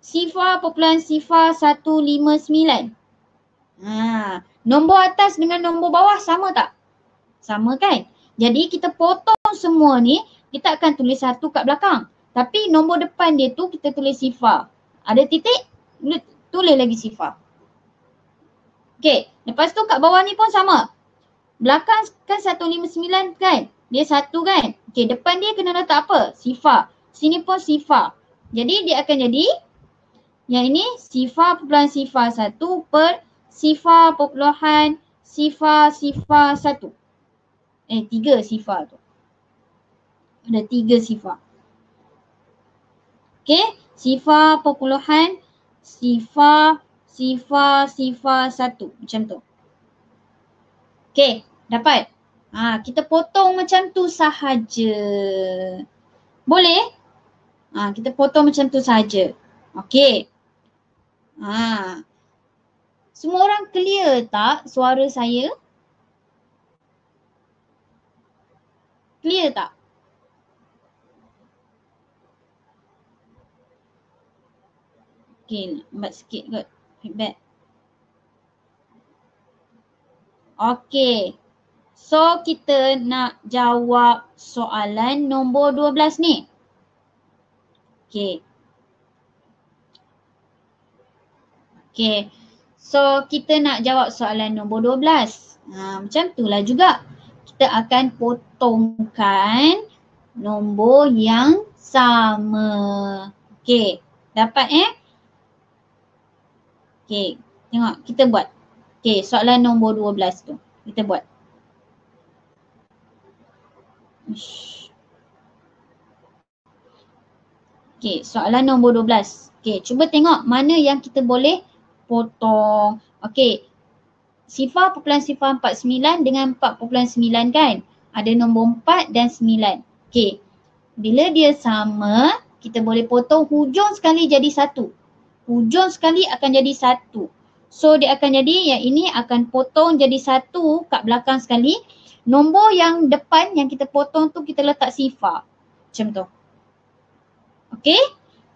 sifar perpuluhan sifar 159. Nombor atas dengan nombor bawah sama tak? Sama kan? Jadi kita potong semua ni, kita akan tulis 1 kat belakang. Tapi nombor depan dia tu kita tulis sifar. Ada titik, tulis lagi sifar. Okey, lepas tu kat bawah ni pun sama. Belakang kan 159 kan? Dia 1 kan? Okey, depan dia kena letak apa? Sifar. Sini pun sifar. Jadi dia akan jadi, yang ini sifar perpuluhan sifar 1 per sifar perpuluhan sifar 1. 3 sifar tu. Ada 3 sifar. Okey, sifar perpuluhan sifar 1. Macam tu. Okey, dapat? Kita potong macam tu sahaja. Boleh? Kita potong macam tu sahaja. Okey. Semua orang clear tak suara saya? Clear tak? Okey, lambat sikit kot feedback. Okey. So kita nak jawab soalan nombor 12 ni. Okey. Okey. So kita nak jawab soalan nombor 12. Macam itulah juga. Kita akan potongkan nombor yang sama. Okey. Dapat Okey. Tengok kita buat. Okey, soalan nombor 12 tu. Kita buat. Okey, soalan nombor 12. Okey, cuba tengok mana yang kita boleh potong. Okey, sifar kumpulan sifar 49 dengan 4.9 kan? Ada nombor 4 dan 9. Okey, bila dia sama, kita boleh potong hujung sekali jadi 1. Hujung sekali akan jadi 1. So dia akan jadi yang ini akan potong jadi 1 kat belakang sekali. Nombor yang depan yang kita potong tu kita letak sifar. Macam tu. Okey.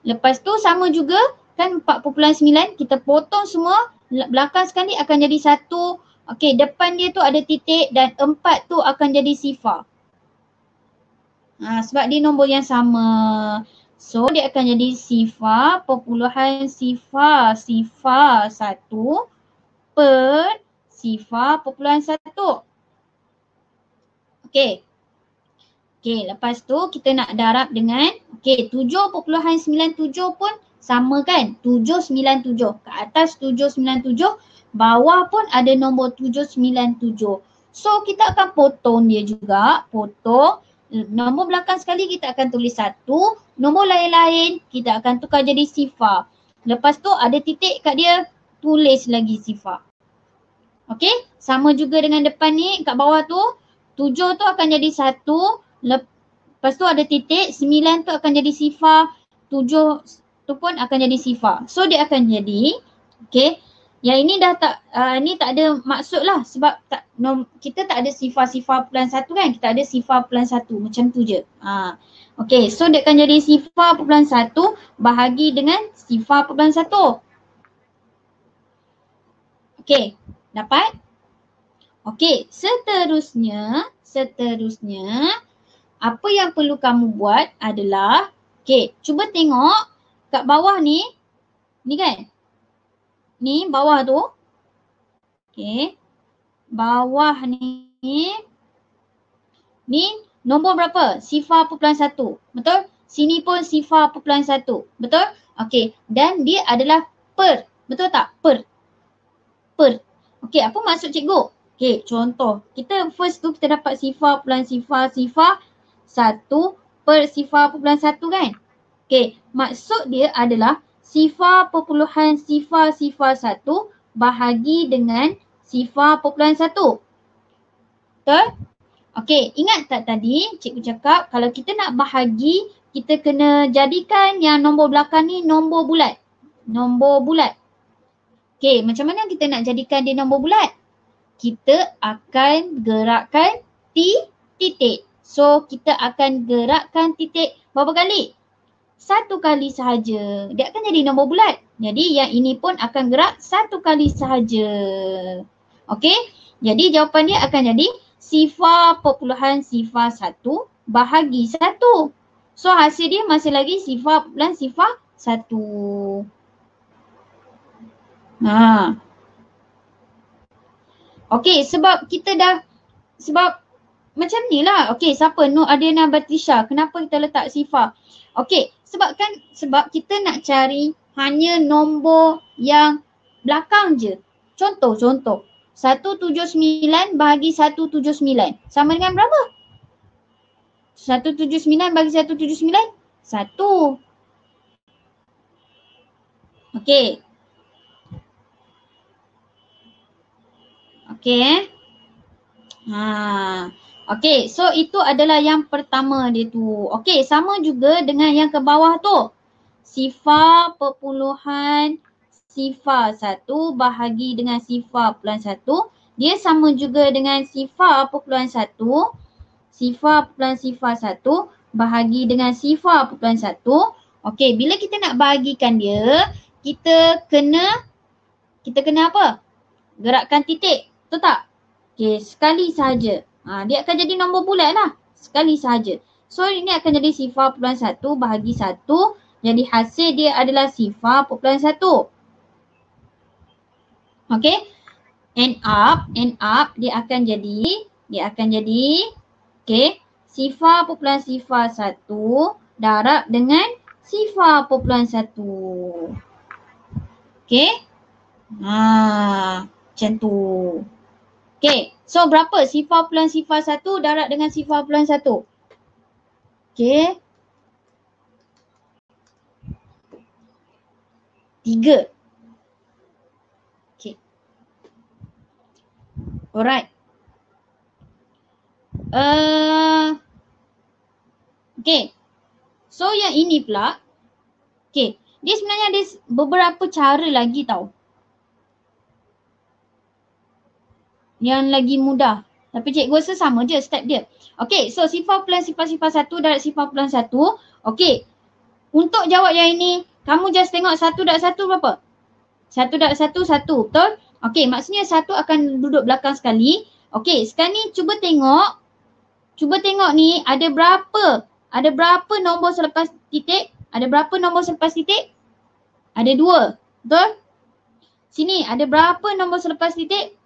Lepas tu sama juga kan 4.9 kita potong semua. Belakang sekali akan jadi 1. Okey, depan dia tu ada titik dan 4 tu akan jadi sifar. Sebab dia nombor yang sama. So dia akan jadi sifar perpuluhan sifar 1 per sifar perpuluhan 1. Okey. Okey, lepas tu kita nak darab dengan 7.97 pun sama kan? 797. Ke atas 797, bawah pun ada nombor 797. So kita akan potong dia juga. Potong. Nombor belakang sekali kita akan tulis 1. Nombor lain-lain kita akan tukar jadi sifar. Lepas tu ada titik kat dia, tulis lagi sifar. Okey, sama juga dengan depan ni kat bawah tu. 7 tu akan jadi 1. Lepas tu ada titik, 9 tu akan jadi sifar. 7 tu pun akan jadi sifar. So dia akan jadi, okey. Yang ini dah tak, ni tak ada maksud lah sebab kita tak ada sifar-sifar perpuluhan 1 kan. Kita ada sifar perpuluhan 1 macam tu je. Okey, so dia akan jadi sifar perpuluhan 1 bahagi dengan sifar perpuluhan 1. Okey, dapat? Okey, seterusnya apa yang perlu kamu buat adalah, cuba tengok kat bawah ni kan? Ni bawah tu. Bawah ni nombor berapa? Sifar perpuluhan 1. Betul? Sini pun sifar perpuluhan 1. Betul? Okey, dan dia adalah per. Betul tak? Per. Okey, apa maksud cikgu? Okey, contoh. Kita first tu kita dapat sifar perpuluhan sifar 1 per sifar perpuluhan 1 kan? Okey, maksud dia adalah sifar perpuluhan sifar 1 bahagi dengan sifar perpuluhan 1. Betul? Okey, ingat tak tadi cikgu cakap kalau kita nak bahagi, kita kena jadikan yang nombor belakang ni nombor bulat. Nombor bulat. Okey, macam mana kita nak jadikan dia nombor bulat? Kita akan gerakkan titik. So, kita akan gerakkan titik berapa kali? 1 kali sahaja. Dia akan jadi nombor bulat. Jadi, yang ini pun akan gerak 1 kali sahaja. Okey? Jadi, jawapan dia akan jadi sifar perpuluhan sifar 1 bahagi 1. So, hasil dia masih lagi sifar perpuluhan sifar 1. Okey, sebab macam ni lah. Okey, siapa? Nur Adiana Batrisha. Kenapa kita letak sifar? Okey, sebab kita nak cari hanya nombor yang belakang je. Contoh. 179 bahagi 179. Sama dengan berapa? 179 bahagi 179? 1. Okey. Okey. Okey, so itu adalah yang pertama dia tu. Okey, sama juga dengan yang ke bawah tu. Sifar perpuluhan sifar 1 bahagi dengan sifar perpuluhan 1. Dia sama juga dengan sifar perpuluhan 1. Sifar perpuluhan sifar 1 bahagi dengan sifar perpuluhan 1. Okey, bila kita nak bahagikan dia, kita kena apa? Gerakkan titik. Betul tak? Okey, sekali sahaja. Dia akan jadi nombor bulat lah. Sekali sahaja. So ini akan jadi sifar perpuluhan 1 bahagi 1. Jadi hasil dia adalah sifar perpuluhan 1. Okey. End up dia akan jadi okey, sifar perpuluhan sifar 1 darab dengan sifar perpuluhan 1. Okey. Macam tu. Okey, so berapa sifar perpuluhan sifar 1 darab dengan sifar perpuluhan 1? Okey. 3. Okey. Alright. Okey. So yang ini pula, okey, dia sebenarnya ada beberapa cara lagi tau. Yang lagi mudah. Tapi cikgu rasa sama je step dia. Okey, so sifar perpuluhan sifar 1 darab sifar perpuluhan 1. Okey, untuk jawab yang ini, kamu just tengok 1 darab 1 berapa? 1 darab 1, 1. Betul? Okey, maksudnya 1 akan duduk belakang sekali. Okey, sekarang ni cuba tengok. Cuba tengok ni ada berapa? Ada berapa nombor selepas titik? Ada berapa nombor selepas titik? Ada 2. Betul? Sini ada berapa nombor selepas titik?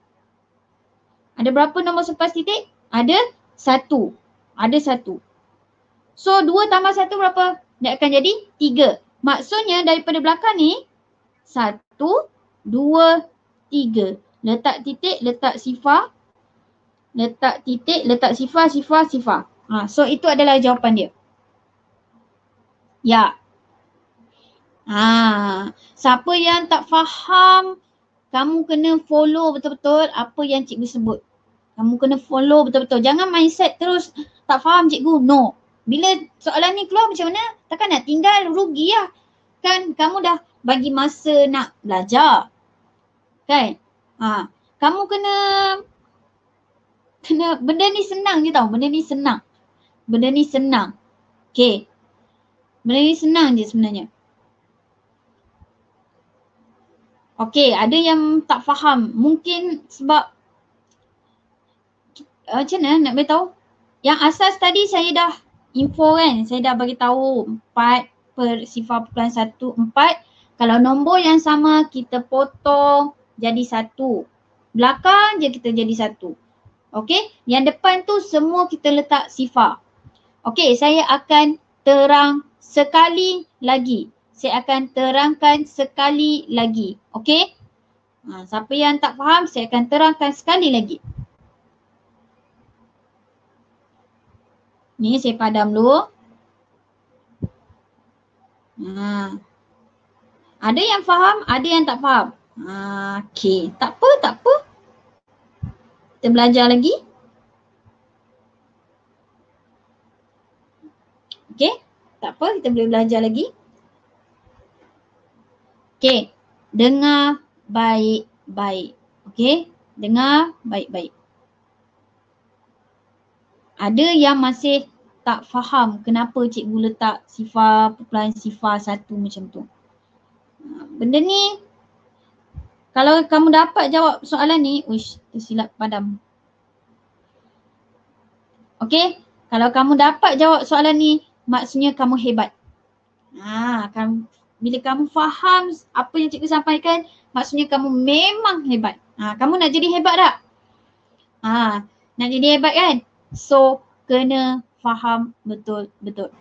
Ada berapa nombor selepas titik? Ada 1. Ada 1. So 2 tambah 1 berapa? Dia akan jadi 3. Maksudnya daripada belakang ni 1, 2, 3. Letak titik, letak sifar. Letak titik, letak sifar, sifar, sifar. So itu adalah jawapan dia. Ya. Siapa yang tak faham, kamu kena follow betul-betul apa yang cikgu sebut. Kamu kena follow betul-betul. Jangan mindset terus tak faham cikgu. No. Bila soalan ni keluar macam mana? Takkan nak tinggal, rugi lah. Kan kamu dah bagi masa nak belajar. Kan? Kamu kena benda ni senang je tau. Benda ni senang. Okay. Benda ni senang je sebenarnya. Okay, ada yang tak faham. Mungkin sebab macam mana nak beritahu? Yang asas tadi saya dah info kan. Saya dah bagi tahu 4 per sifar perpuluhan 1, 4. Kalau nombor yang sama kita potong jadi 1. Belakang je kita jadi 1. Okay, yang depan tu semua kita letak sifar. Okay, saya akan terang sekali lagi. Saya akan terangkan sekali lagi. Okay? Siapa yang tak faham, saya akan terangkan sekali lagi. Ni saya padam dulu. Ada yang faham, ada yang tak faham. Okay, tak apa. Kita belajar lagi. Okay, tak apa, kita boleh belajar lagi. Okay, dengar baik-baik. Okay, dengar baik-baik. Ada yang masih tak faham kenapa cikgu letak sifar perpuluhan sifar 1 macam tu. Benda ni, kalau kamu dapat jawab soalan ni, tersilap padam. Okay, kalau kamu dapat jawab soalan ni, maksudnya kamu hebat. Bila kamu faham apa yang cikgu sampaikan, maksudnya kamu memang hebat. Kamu nak jadi hebat tak? Nak jadi hebat kan? So, kena faham betul-betul.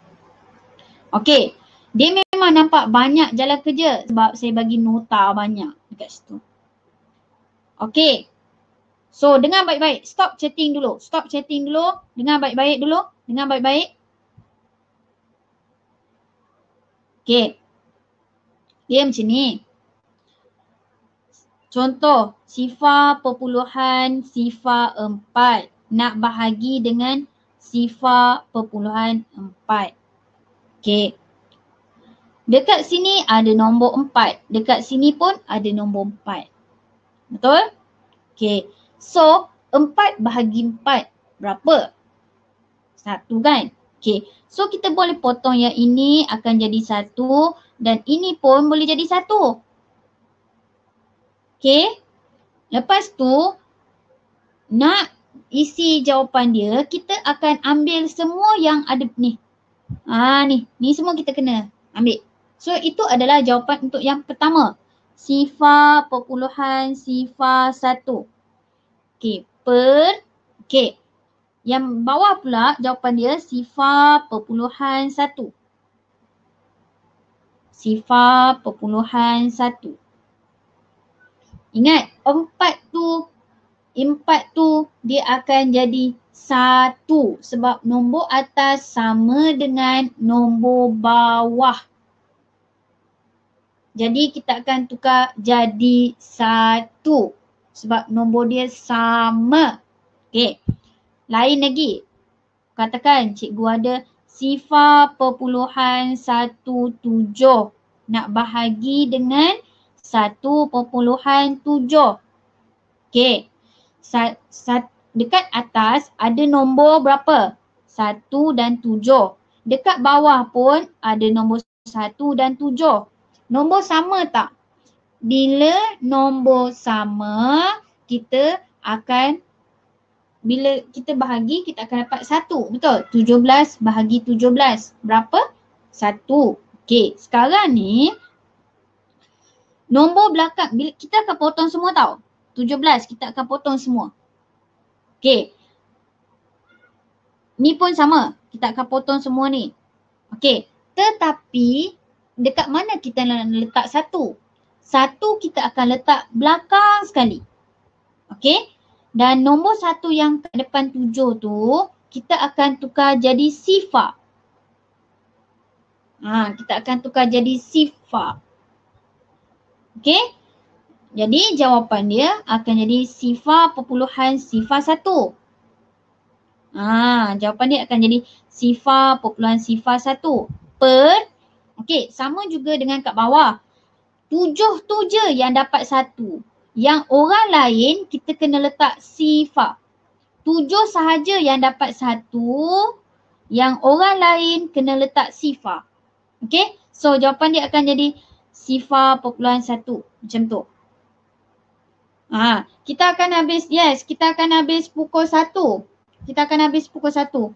Okay, dia memang nampak banyak jalan kerja sebab saya bagi nota banyak dekat situ. Okay, so dengar baik-baik. Stop chatting dulu. Dengar baik-baik dulu. Okay, dia macam ni. Contoh, sifar perpuluhan sifar 4. nak bahagi dengan sifar perpuluhan 4. Okey. Dekat sini ada nombor 4. Dekat sini pun ada nombor 4. Betul? Okey. So, 4 bahagi 4 berapa? 1 kan? Okey. So, kita boleh potong yang ini akan jadi 1 dan ini pun boleh jadi 1. Okey. Lepas tu, nak isi jawapan dia, kita akan ambil semua yang ada ni. Ni semua kita kena ambil. So itu adalah jawapan untuk yang pertama. Sifar perpuluhan sifar 1. Okey, okey. Yang bawah pula jawapan dia sifar perpuluhan 1. Sifar perpuluhan 1. Ingat, 4 tu dia akan jadi 1 sebab nombor atas sama dengan nombor bawah. Jadi kita akan tukar jadi 1 sebab nombor dia sama. Okey. Lain lagi. Katakan cikgu ada sifar perpuluhan 17 nak bahagi dengan 1.7. Okey. Dekat atas ada nombor berapa? 1 dan 7. Dekat bawah pun ada nombor 1 dan 7. Nombor sama tak? Bila nombor sama, bila kita bahagi, kita akan dapat 1. Betul? 17 bahagi 17. Berapa? 1. Okey, sekarang ni nombor belakang, bila kita akan potong semua tau. 17 kita akan potong semua. Okey. Ni pun sama. Kita akan potong semua ni. Okey. Tetapi dekat mana kita nak letak 1? 1 kita akan letak belakang sekali. Okey. Dan nombor 1 yang kat depan 7 tu kita akan tukar jadi sifar. Kita akan tukar jadi sifar. Okey. Jadi jawapan dia akan jadi sifar perpuluhan sifar 1. Jawapan dia akan jadi sifar perpuluhan sifar 1 okey, sama juga dengan kat bawah. 7 tu je yang dapat 1. Yang orang lain kita kena letak sifar. 7 sahaja yang dapat 1. Yang orang lain kena letak sifar. Okey, so jawapan dia akan jadi sifar perpuluhan 1. Macam tu. Kita akan habis pukul 1. Kita akan habis pukul 1.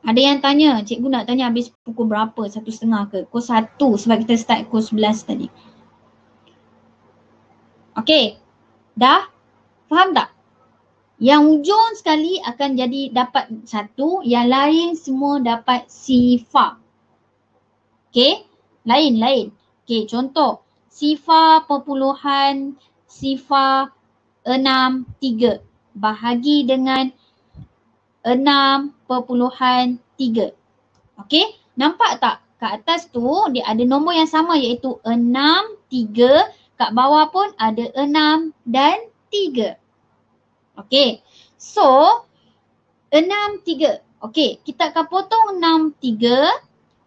Ada yang tanya, cikgu nak tanya habis pukul berapa? 1:30 ke? Pukul 1 sebab kita start pukul 11 tadi. Okey, dah? Faham tak? Yang ujung sekali akan jadi dapat 1, yang lain semua dapat sifar. Okey, lain. Okey, contoh. Sifar perpuluhan sifar 6.3 bahagi dengan 6.3. Okey, nampak tak? Kat atas tu dia ada nombor yang sama iaitu 6, 3. Kat bawah pun ada 6 dan 3. Okey, so 6, 3. Okey, kita akan potong 6, 3.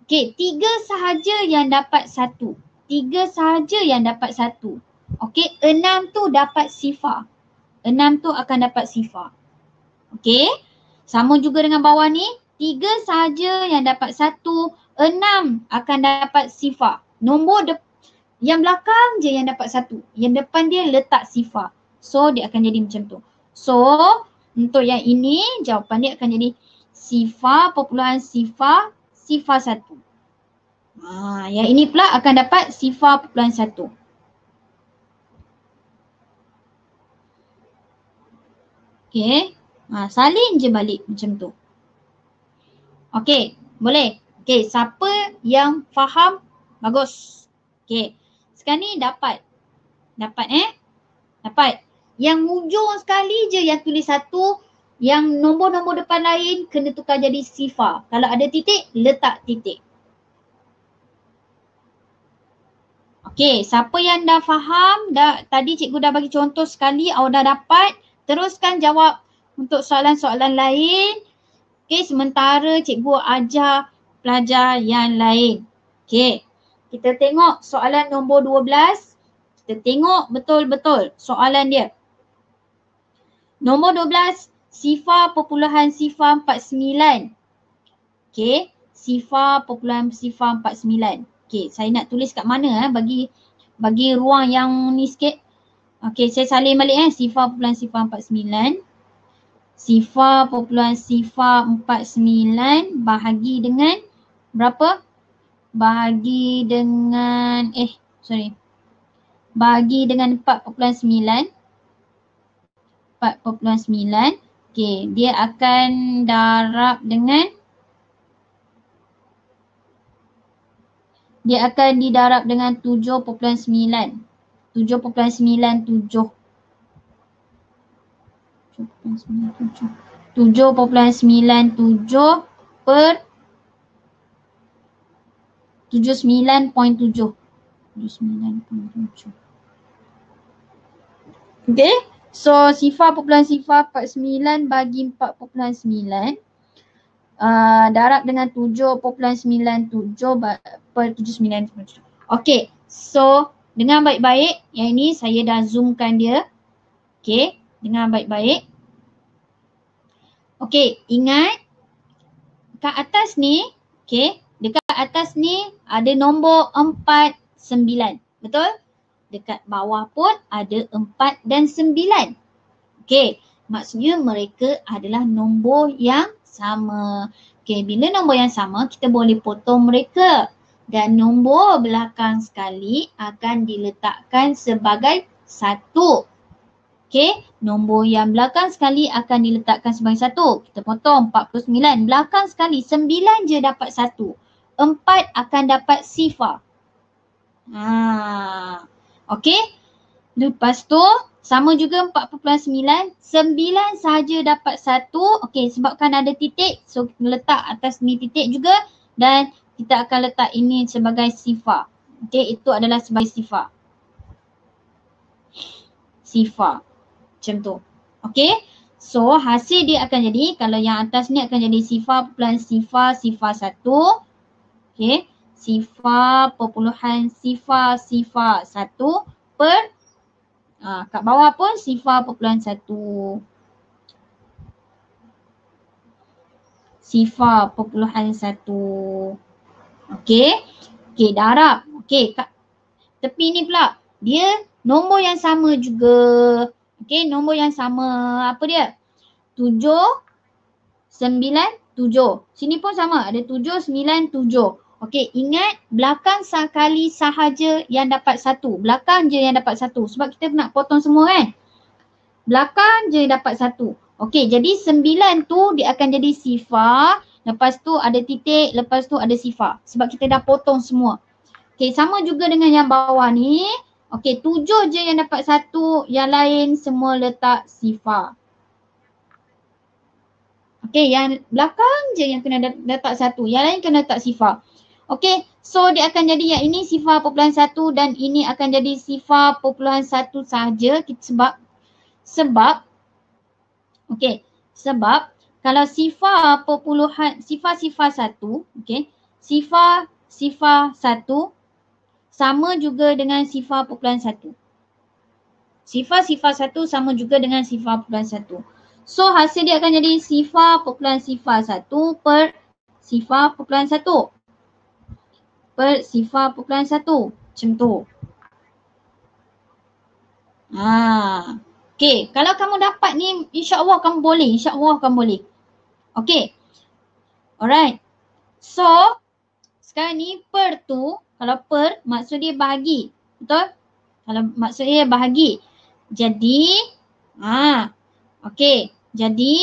Okey, 3 sahaja yang dapat 1. 3 sahaja yang dapat 1. Okey, 6 tu dapat sifar. 6 tu akan dapat sifar. Okey, sama juga dengan bawah ni. 3 sahaja yang dapat 1. 6 akan dapat sifar. Nombor yang belakang je yang dapat 1. Yang depan dia letak sifar. So dia akan jadi macam tu. So untuk yang ini jawapan dia akan jadi sifar perpuluhan sifar 1. Yang ini pula akan dapat sifar perpuluhan 1. Okey. Salin je balik macam tu. Okey, boleh. Okey, siapa yang faham? Bagus. Okey. Sekarang ni dapat. Dapat. Yang hujung sekali je yang tulis 1, yang nombor-nombor depan lain kena tukar jadi sifar. Kalau ada titik, letak titik. Okey, siapa yang dah faham, tadi cikgu dah bagi contoh sekali, awak dah dapat, teruskan jawab untuk soalan-soalan lain. Okay, sementara cikgu ajar pelajar yang lain. Okay, kita tengok soalan nombor 12. Kita tengok betul-betul soalan dia. Nombor 12, sifar perpuluhan sifar 49. Okay, sifar perpuluhan sifar 49. Okay, saya nak tulis kat mana bagi ruang yang ni sikit. Okay, saya salin balik sifar perpuluhan sifar 49. Sifar perpuluhan sifar 49 bahagi dengan berapa? Bahagi dengan bahagi dengan 4.9. 4.9. Okey, dia akan darab dengan didarab dengan 7.9. 7.97 per 79.7. 79.7. Okay, so sifar perpuluhan sifar 49 bagi 4.9 darab dengan 7.97 per 79.7. Okay, so dengar baik-baik, yang ini saya dah zoomkan dia. Okay, dengar baik-baik. Okay, ingat kat atas ni, okay, dekat atas ni ada nombor 4, 9. Betul? Dekat bawah pun ada 4 dan 9. Okay, maksudnya mereka adalah nombor yang sama. Okay, bila nombor yang sama, kita boleh potong mereka. Dan nombor belakang sekali akan diletakkan sebagai 1. Okay, nombor yang belakang sekali akan diletakkan sebagai 1. Kita potong 49. Belakang sekali 9 je dapat 1. 4 akan dapat sifar. Okay. Lepas tu sama juga 4.9. 9 sahaja dapat 1. Okay, sebabkan ada titik. So letak atas ni titik juga. Dan kita akan letak ini sebagai sifar. Okay, itu adalah sebagai sifar. Sifar. Macam tu. Okay. So hasil dia akan jadi, kalau yang atas ni akan jadi sifar perpuluhan sifar 1. Okay. Sifar perpuluhan sifar 1 per kat bawah pun sifar perpuluhan 1. Sifar perpuluhan 1. Okay. Okay, darab. Okay, kat tepi ni pula dia nombor yang sama juga. Okay, nombor yang sama. Apa dia? 7, 9, 7. Sini pun sama. Ada 7, 9, 7. Okay, ingat belakang sekali sahaja yang dapat 1. Belakang je yang dapat 1. Sebab kita nak potong semua kan. Belakang je yang dapat 1. Okay, jadi 9 tu dia akan jadi sifar. Lepas tu ada titik. Lepas tu ada sifar. Sebab kita dah potong semua. Okay, sama juga dengan yang bawah ni. Okay, 7 je yang dapat 1, yang lain semua letak sifar. Okay, yang belakang je yang kena letak 1, yang lain kena letak sifar. Okay, so dia akan jadi yang ini sifar perpuluhan 1 dan ini akan jadi sifar perpuluhan 1 sahaja. Sebab kalau sifar perpuluhan, sifar 1, okay, sifar 1 sama juga dengan sifar perpuluhan 1. Sifar 1 sama juga dengan sifar perpuluhan 1. So hasil dia akan jadi sifar perpuluhan sifar 1 per sifar perpuluhan 1. Per sifar perpuluhan 1. Macam tu. Okay, kalau kamu dapat ni insya-Allah kamu boleh. InsyaAllah kamu boleh. Okay. Alright. So sekarang ni per tu, kalau per maksud dia bahagi. Betul? Kalau maksud dia bahagi. Jadi, okey. Jadi,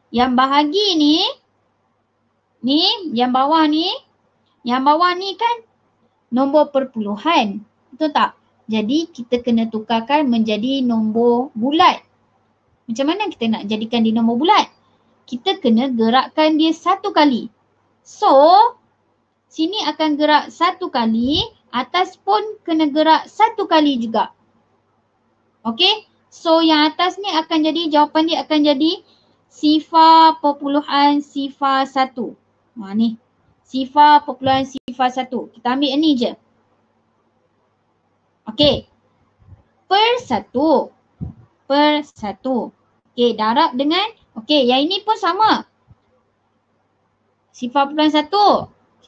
yang bahagi ni, yang bawah ni kan nombor perpuluhan. Betul tak? Jadi, kita kena tukarkan menjadi nombor bulat. Macam mana kita nak jadikan dia nombor bulat? Kita kena gerakkan dia 1 kali. So, sini akan gerak 1 kali, atas pun kena gerak 1 kali juga. Okey? So yang atas ni akan jadi, jawapan dia akan jadi sifar perpuluhan sifar 1. Ni. Sifar perpuluhan sifar 1. Kita ambil ni je. Okey. Per 1. Per 1. Okey, darab dengan, okey, yang ini pun sama. Sifar perpuluhan 1.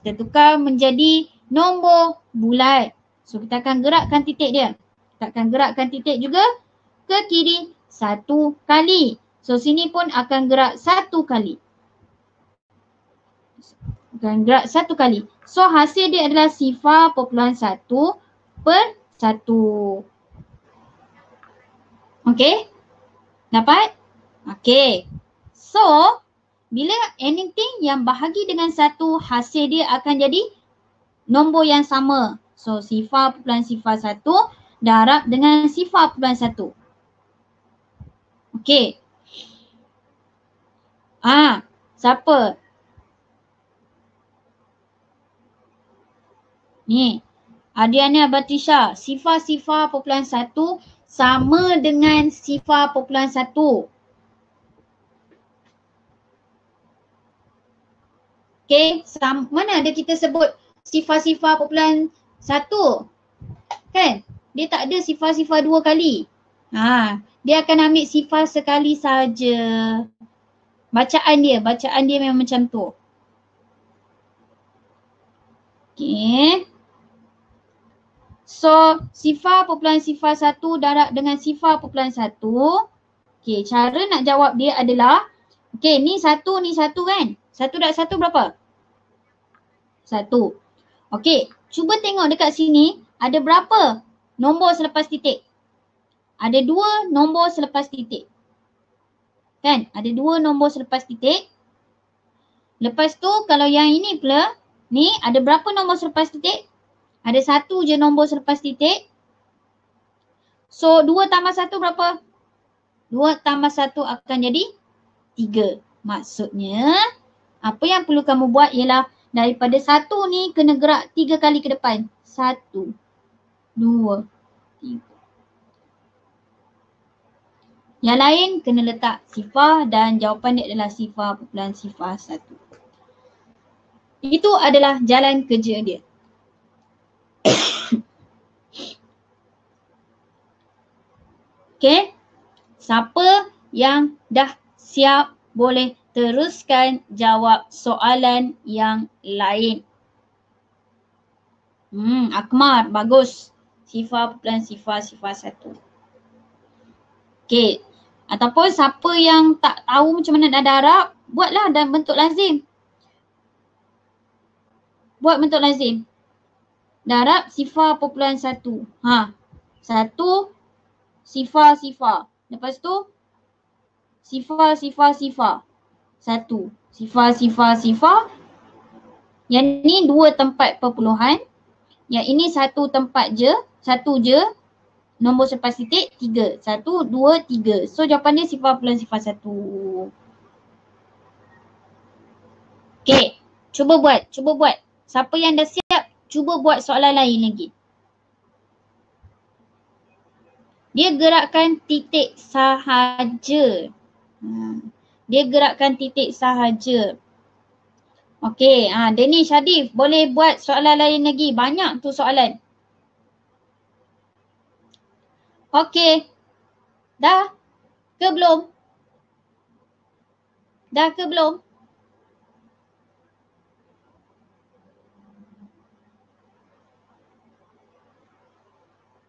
Kita tukar menjadi nombor bulat. So kita akan gerakkan titik dia. Kita akan gerakkan titik juga ke kiri 1 kali. So sini pun akan gerak 1 kali. Akan gerak 1 kali. So hasil dia adalah sifar perpuluhan 1 per 1. Okey? Dapat? Okey. So bila anything yang bahagi dengan 1, hasil dia akan jadi nombor yang sama. So sifar perpuluhan sifar 1 darab dengan sifar perpuluhan 1. Okey. Siapa? Ni. Adiana Batisha. Sifar-sifar perpuluhan 1 sama dengan sifar perpuluhan 1. Okey. Mana ada kita sebut sifar-sifar perpuluhan 1? Kan? Dia tak ada sifar-sifar 2 kali. Dia akan ambil sifar sekali saja. Bacaan dia memang macam tu. Okey. So, sifar perpuluhan sifar 1 darab dengan sifar perpuluhan 1. Okey, cara nak jawab dia adalah, okey, ni 1 kan? 1 darab 1 berapa? 1. Okey, cuba tengok dekat sini ada berapa nombor selepas titik? Ada 2 nombor selepas titik. Kan? Ada 2 nombor selepas titik. Lepas tu kalau yang ini pula, ni ada berapa nombor selepas titik? Ada 1 je nombor selepas titik. So 2 tambah 1 berapa? 2 tambah 1 akan jadi 3. Maksudnya apa yang perlu kamu buat ialah daripada 1 ni kena gerak 3 kali ke depan. 1, 2, 3. Yang lain kena letak sifar dan jawapan dia adalah sifar perpuluhan sifar 1. Itu adalah jalan kerja dia. Okey. Siapa yang dah siap boleh teruskan jawab soalan yang lain. Akmal, bagus. Sifar perpuluhan sifar 1. Okey. Ataupun siapa yang tak tahu macam mana nak darab, buatlah dalam bentuk lazim. Buat bentuk lazim. Darab sifar perpuluhan 1. 1 sifar. Lepas tu sifar. 1 sifar. Yang ni 2 tempat perpuluhan. Yang ini 1 tempat je. 1 je. Nombor selepas titik 3. 1, 2, 3. So jawapan dia sifar perpuluhan sifar 1. Okey. Cuba buat. Siapa yang dah siap, cuba buat soalan lain lagi. Dia gerakkan titik sahaja. Dia gerakkan titik sahaja. Okey, Denny Syadif boleh buat soalan lain lagi. Banyak tu soalan. Okey. Dah ke belum?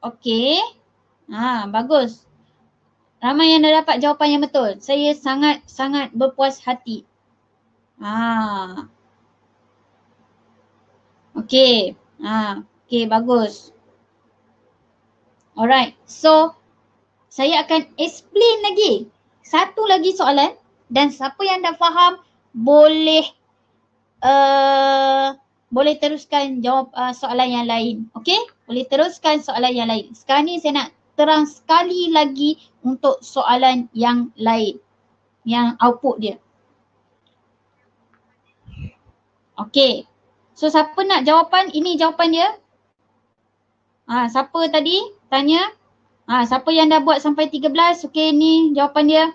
Okey. Bagus. Ramai yang dah dapat jawapan yang betul. Saya sangat berpuas hati. Okey. Okey, bagus. Alright. So, saya akan explain lagi. Satu lagi soalan dan siapa yang dah faham boleh teruskan jawab soalan yang lain. Okey? Boleh teruskan soalan yang lain. Sekarang ni saya nak terang sekali lagi untuk soalan yang lain. Yang output dia. Okey. So siapa nak jawapan? Ini jawapan dia. Siapa tadi tanya? Siapa yang dah buat sampai 13? Okey, ni jawapan dia.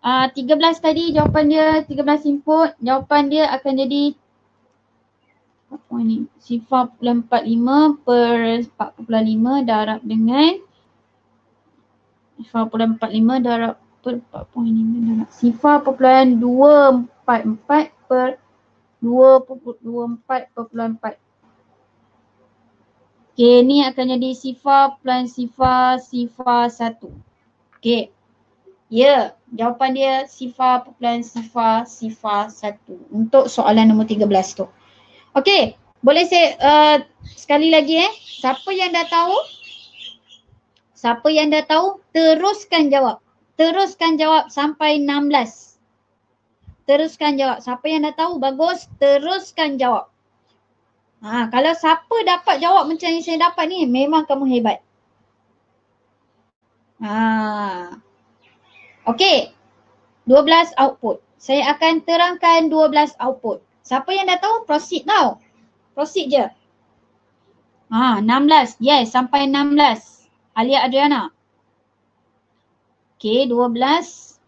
13 tadi jawapan dia, 13 input. Jawapan dia akan jadi apa ni? Sifar 45 per 4.5 darab dengan sifar 45 darab per 4.5 darab sifar 244 per 2.24.4. Okey, ni akan jadi sifar plus sifar 1. Okey. Ya, jawapan dia sifar plus sifar 1 untuk soalan nombor 13 tu. Okey, boleh saya sekali lagi siapa yang dah tahu? Siapa yang dah tahu, teruskan jawab. Teruskan jawab sampai 16. Teruskan jawab. Siapa yang dah tahu, bagus, teruskan jawab. Kalau siapa dapat jawab macam yang saya dapat ni, memang kamu hebat. Okey, 12 output. Saya akan terangkan 12 output. Siapa yang dah tahu, proceed tau. Proceed je. 16. Yes, sampai 16. Alia Adriana. Okey, 12.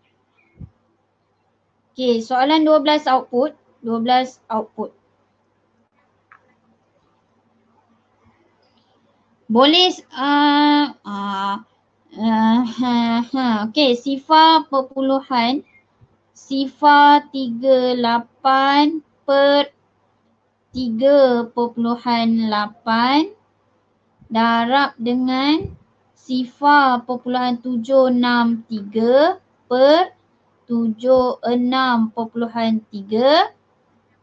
Okey, soalan 12 output. 12 output. Boleh okey, sifar perpuluhan sifar 38 per 3.8 darab dengan sifar perpuluhan 763 per 76.3.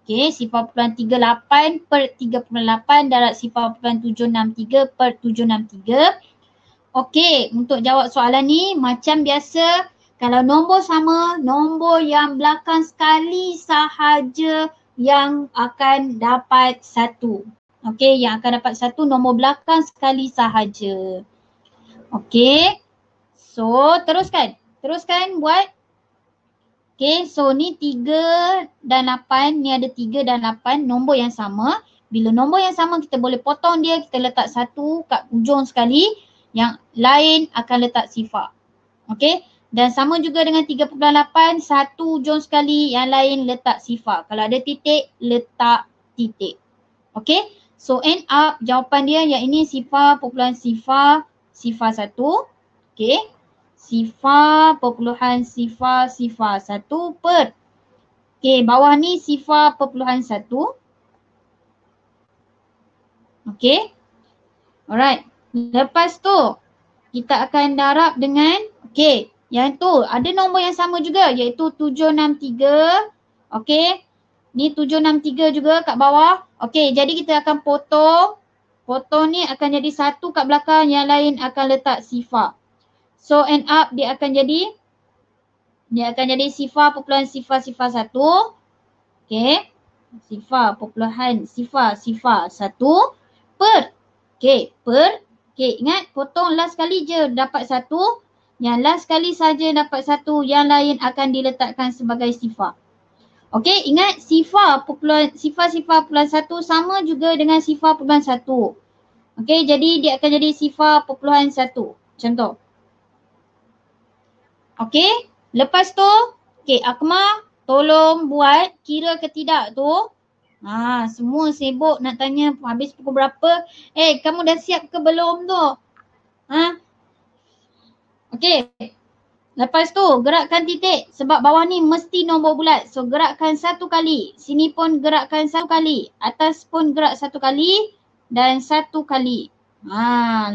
Okey, sifar perpuluhan 38 per 3.8 darab sifar perpuluhan 763 per 763. Okey, untuk jawab soalan ni macam biasa, kalau nombor sama, nombor yang belakang sekali sahaja yang akan dapat 1. Okey, yang akan dapat 1 nombor belakang sekali sahaja. Okey, so teruskan. Teruskan buat. Okey, so ni 3 dan 8, ni ada 3 dan 8, nombor yang sama. Bila nombor yang sama, kita boleh potong dia, kita letak 1 kat ujung sekali. Yang lain akan letak sifar. Okey, dan sama juga dengan 3.8, 1 ujung sekali, yang lain letak sifar. Kalau ada titik, letak titik. Okey, so end up jawapan dia yang ini sifar perpuluhan sifar 1. Okey, sifar perpuluhan sifar 1 per. Okey, bawah ni sifar perpuluhan 1. Okey, alright. Lepas tu kita akan darab dengan, okey, yang tu ada nombor yang sama juga iaitu 763. Okey, ni 763 juga kat bawah. Okey, jadi kita akan potong. Potong ni akan jadi 1 kat belakang, yang lain akan letak sifar. So end up dia akan jadi sifar perpuluhan sifar 1. Okey, sifar perpuluhan sifar 1 per. Okey, per. Okey, ingat potong last sekali je dapat 1. Yang last sekali saja dapat 1, yang lain akan diletakkan sebagai sifar. Okey, ingat sifar perpuluhan 1 sama juga dengan sifar perpuluhan 1. Okey, jadi dia akan jadi sifar perpuluhan 1. Macam tu. Okey, lepas tu, okey, Akmal tolong buat kira ke tidak tu. Semua sibuk nak tanya habis pukul berapa. Kamu dah siap ke belum tu? Okey. Lepas tu gerakkan titik sebab bawah ni mesti nombor bulat. So gerakkan 1 kali. Sini pun gerakkan 1 kali. Atas pun gerak 1 kali dan 1 kali.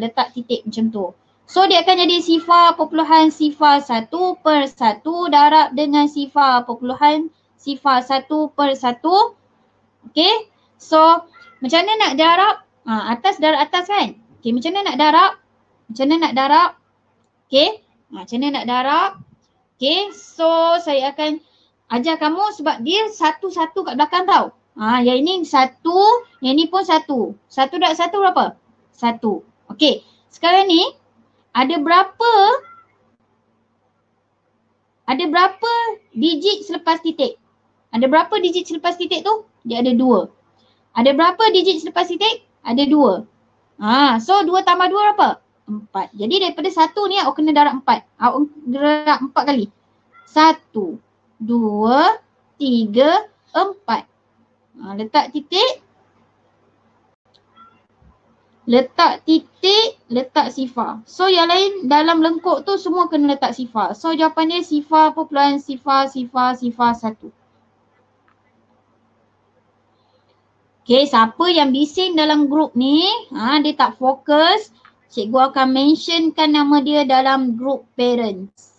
Letak titik macam tu. So dia akan jadi sifar perpuluhan sifar 1 per 1 darab dengan sifar perpuluhan sifar 1 per 1. Okey, so macam mana nak darab? Atas darab atas kan? Okey, macam mana nak darab? Okey, macam mana nak darab? Okey, so saya akan ajar kamu sebab dia satu-satu kat belakang tau. Yang ini 1, yang ini pun 1. 1 darab 1 berapa? 1. Okey, sekarang ni ada berapa digit selepas titik? Ada berapa digit selepas titik tu? Dia ada 2. Ada berapa digit selepas titik? Ada 2. So 2 tambah 2 berapa? 4. Jadi daripada 1 ni awak kena darab 4. Awak gerak 4 kali. 1, 2, 3, 4. Letak titik. Letak titik, letak sifar. So yang lain dalam lengkuk tu semua kena letak sifar. So jawapan dia sifar perpuluhan sifar 1. Okay, siapa yang bising dalam grup ni, dia tak fokus, cikgu akan mentionkan nama dia dalam grup parents.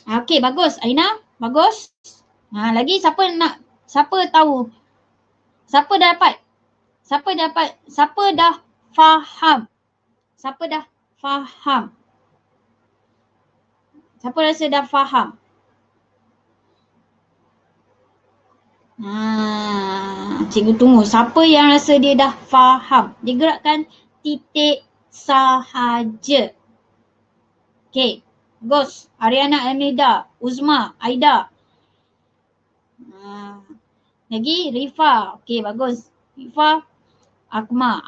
Okay, bagus. Aina, bagus. Lagi siapa tahu? Siapa dah dapat? Siapa dah faham? Siapa rasa dah faham? Cikgu tunggu. Siapa yang rasa dia dah faham? Dia gerakkan titik sahaja. Okay. Bagus. Ariana, Amida, Uzma, Aida. Lagi Rifa. Okay, bagus. Rifa, Akma.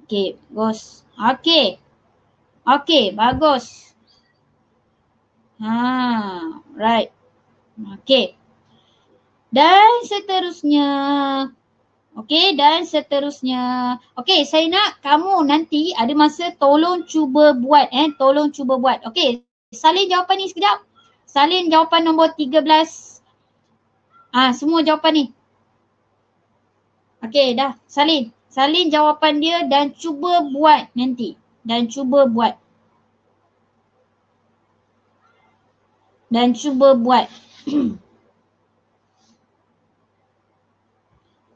Okay, bagus. Okay, bagus. Right. Okay. Dan seterusnya. Okay, saya nak kamu nanti ada masa tolong cuba buat. Okay, salin jawapan ni sekejap. Salin jawapan nombor 13. Semua jawapan ni. Okay, dah. Salin jawapan dia dan cuba buat nanti.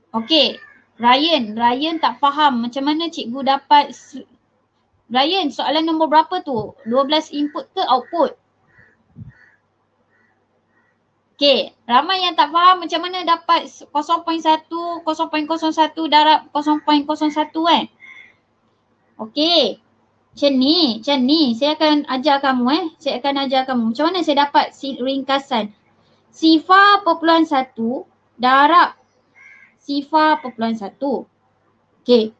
Okay, Ryan tak faham macam mana cikgu dapat. Ryan, soalan nombor berapa tu? 12 input ke output? Okay, ramai yang tak faham macam mana dapat 0.1 darab 0.01 kan? Okay, macam ni. Saya akan ajar kamu macam mana saya dapat ringkasan. Sifar perpuluhan 1 darab sifar perpuluhan 1. Okay.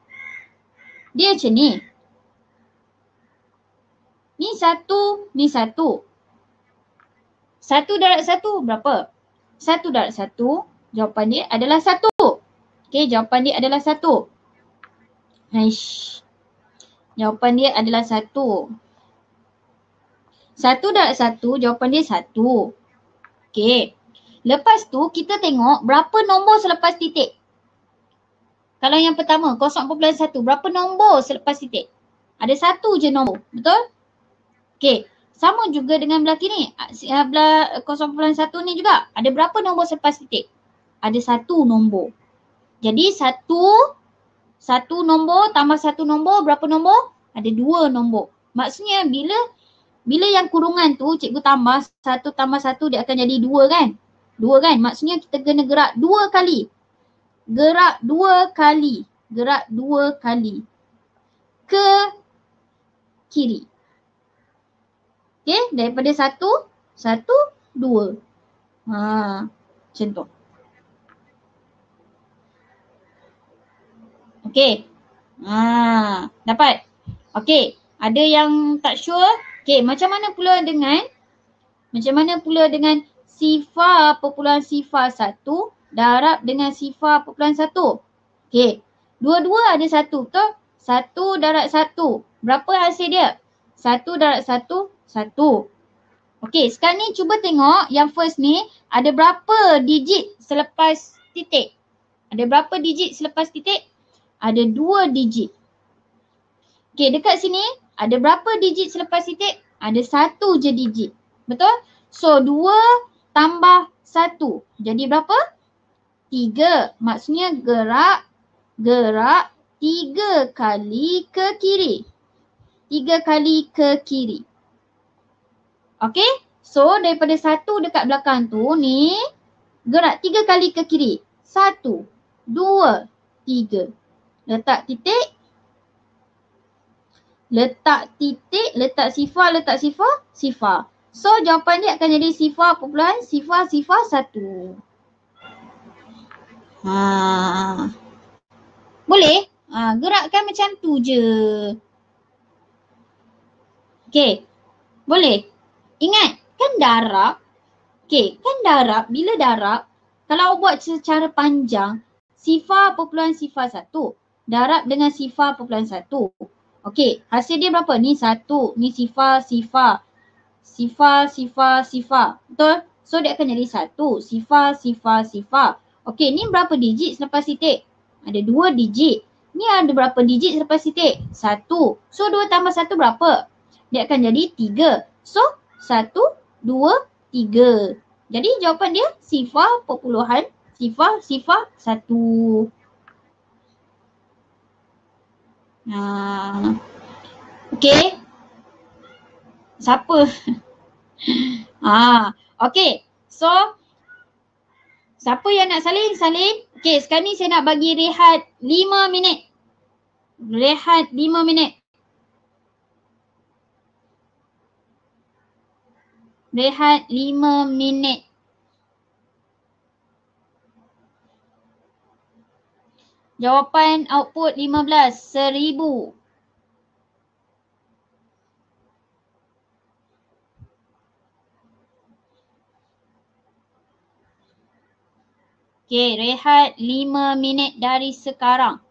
Dia macam ni. Ni 1. 1 darab 1 berapa? 1 darab 1, jawapan dia adalah 1. Okay, jawapan dia adalah 1. Jawapan dia adalah 1. 1 darab 1, jawapan dia 1. Okay. Lepas tu kita tengok berapa nombor selepas titik. Kalau yang pertama 0.1, berapa nombor selepas titik? Ada 1 je nombor, betul? Okay, sama juga dengan belah kini. Belah 0.1 ni juga. Ada berapa nombor selepas titik? Ada 1 nombor. Jadi 1 nombor tambah 1 nombor, berapa nombor? Ada 2 nombor. Maksudnya bila yang kurungan tu cikgu tambah 1 tambah 1 dia akan jadi 2 kan? 2 kan? Maksudnya kita kena gerak 2 kali. Gerak 2 kali ke kiri. Okay, daripada 1, 2. Macam tu. Okay. Dapat? Okay, ada yang tak sure? Okay, macam mana pula dengan sifar perpuluhan sifar 1 darab dengan sifar perpuluhan 1. Okay, dua-dua ada 1, betul? 1 darab 1. Berapa hasil dia? 1 darab 1, 1. Okay, sekarang ni cuba tengok yang first ni ada berapa digit selepas titik? Ada berapa digit selepas titik? Ada 2 digit. Okay, dekat sini ada berapa digit selepas titik? Ada 1 je digit. Betul? So, 2 tambah 1. Jadi berapa? 3. Maksudnya gerak 3 kali ke kiri. 3 kali ke kiri. Okay? So, daripada 1 dekat belakang tu ni gerak 3 kali ke kiri. 1, 2, 3. Letak titik. Letak sifar. So, jawapan dia akan jadi sifar perpuluhan sifar 1. Boleh? Gerakkan macam tu je. Okay, boleh? Ingat, kan darab. Okay, kan darab, bila darab, kalau buat secara panjang, sifar perpuluhan sifar 1. Darab dengan sifar perpuluhan 1. Okay, hasil dia berapa? Ni 1, ni sifar, sifar. Sifar, sifar, sifar. Betul? So dia akan jadi 1. Sifar, sifar, sifar. Okay, ni berapa digit selepas titik? Ada 2 digit. Ni ada berapa digit selepas titik? 1. So 2 tambah 1 berapa? Dia akan jadi 3. So 1, 2, 3. Jadi jawapan dia sifar perpuluhan sifar, sifar 1. Okay. Siapa? Okay. So, siapa yang nak salin? Salin. Okay, sekarang ni saya nak bagi rehat 5 minit. Rehat 5 minit. Rehat 5 minit. Jawapan output 15, 1000. Okay, rehat 5 minit dari sekarang.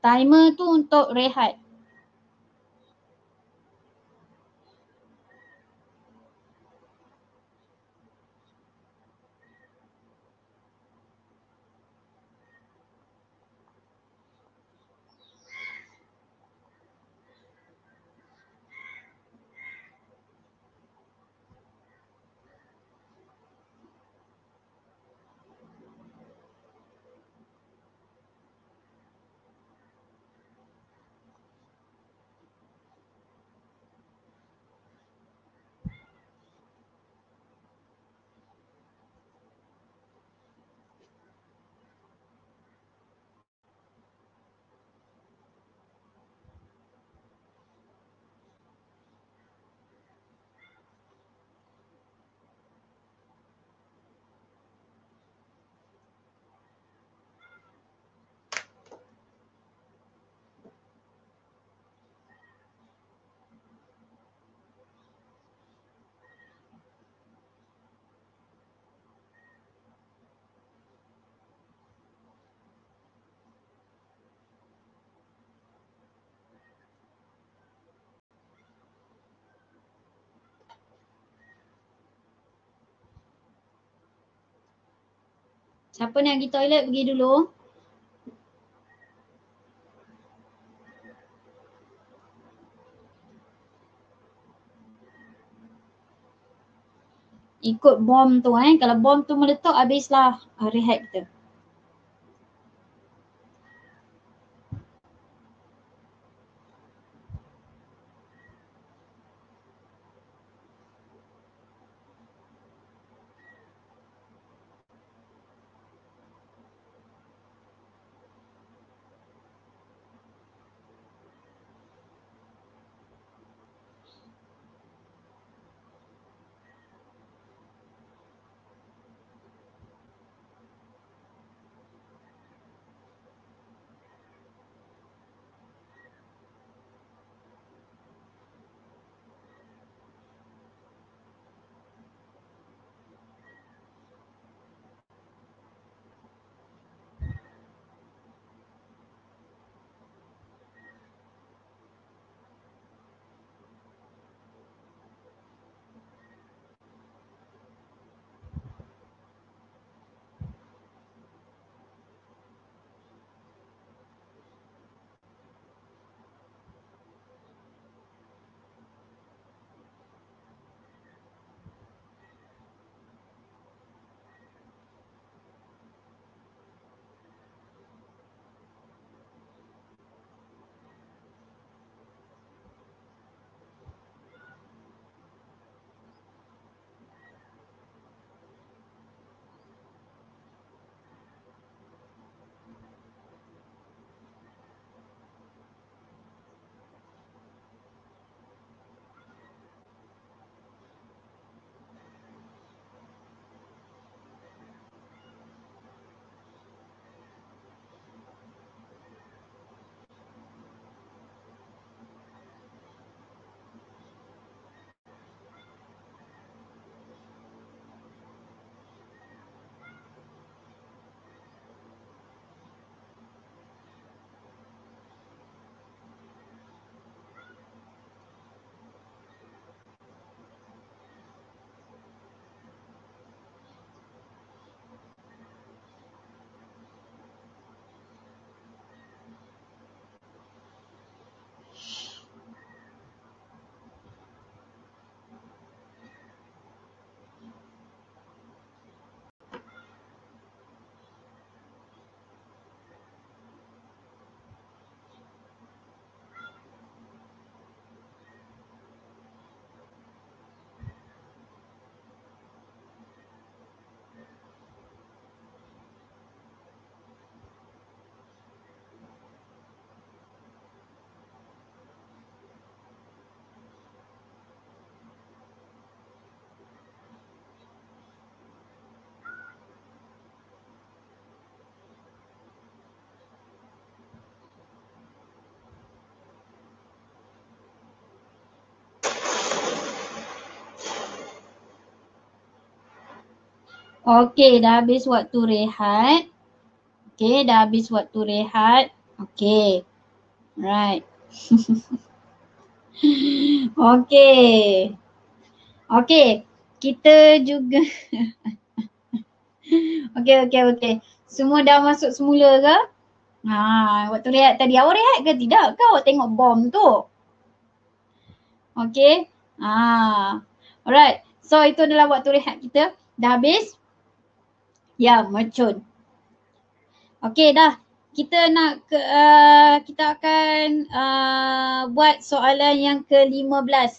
Timer tu untuk rehat. Siapa nak pergi toilet pergi dulu. Ikut bom tu Kalau bom tu meletup habislah rehat kita. Okey, dah habis waktu rehat. Okey, dah habis waktu rehat. Okey. Right. Okey. Okey, kita juga okey. Semua dah masuk semula ke? Waktu rehat tadi. Awak rehat ke tidak? Ke awak tengok bom tu? Okey. Alright. So itu adalah waktu rehat kita. Dah habis? Ya, mercun. Okey dah. Kita nak kita akan buat soalan yang ke-15.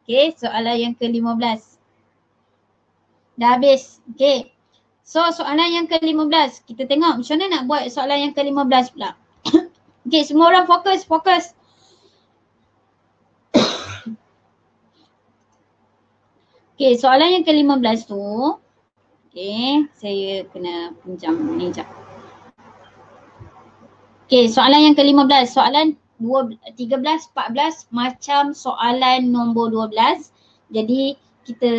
Okey, soalan yang ke-15. Dah habis. Okey. So soalan yang ke-15. Kita tengok macam mana nak buat soalan yang ke-15 pula. Okey, semua orang fokus. Okey, soalan yang ke-15 tu. Okey, saya kena pinjam ni jap. Okey, soalan yang ke-15. Soalan 13, 14 macam soalan nombor 12. Jadi kita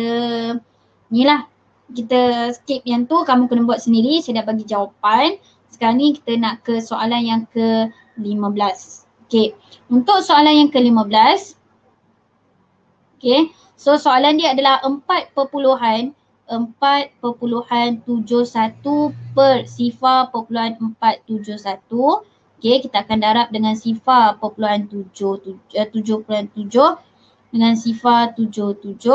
kita skip yang tu, kamu kena buat sendiri. Saya dah bagi jawapan. Sekarang ni kita nak ke soalan yang ke-15. Okey, untuk soalan yang ke-15. Okey, so soalan dia adalah 4.71 per sifar perpuluhan 471. Okey, kita akan darab dengan sifar perpuluhan 7.7 dengan sifar 77.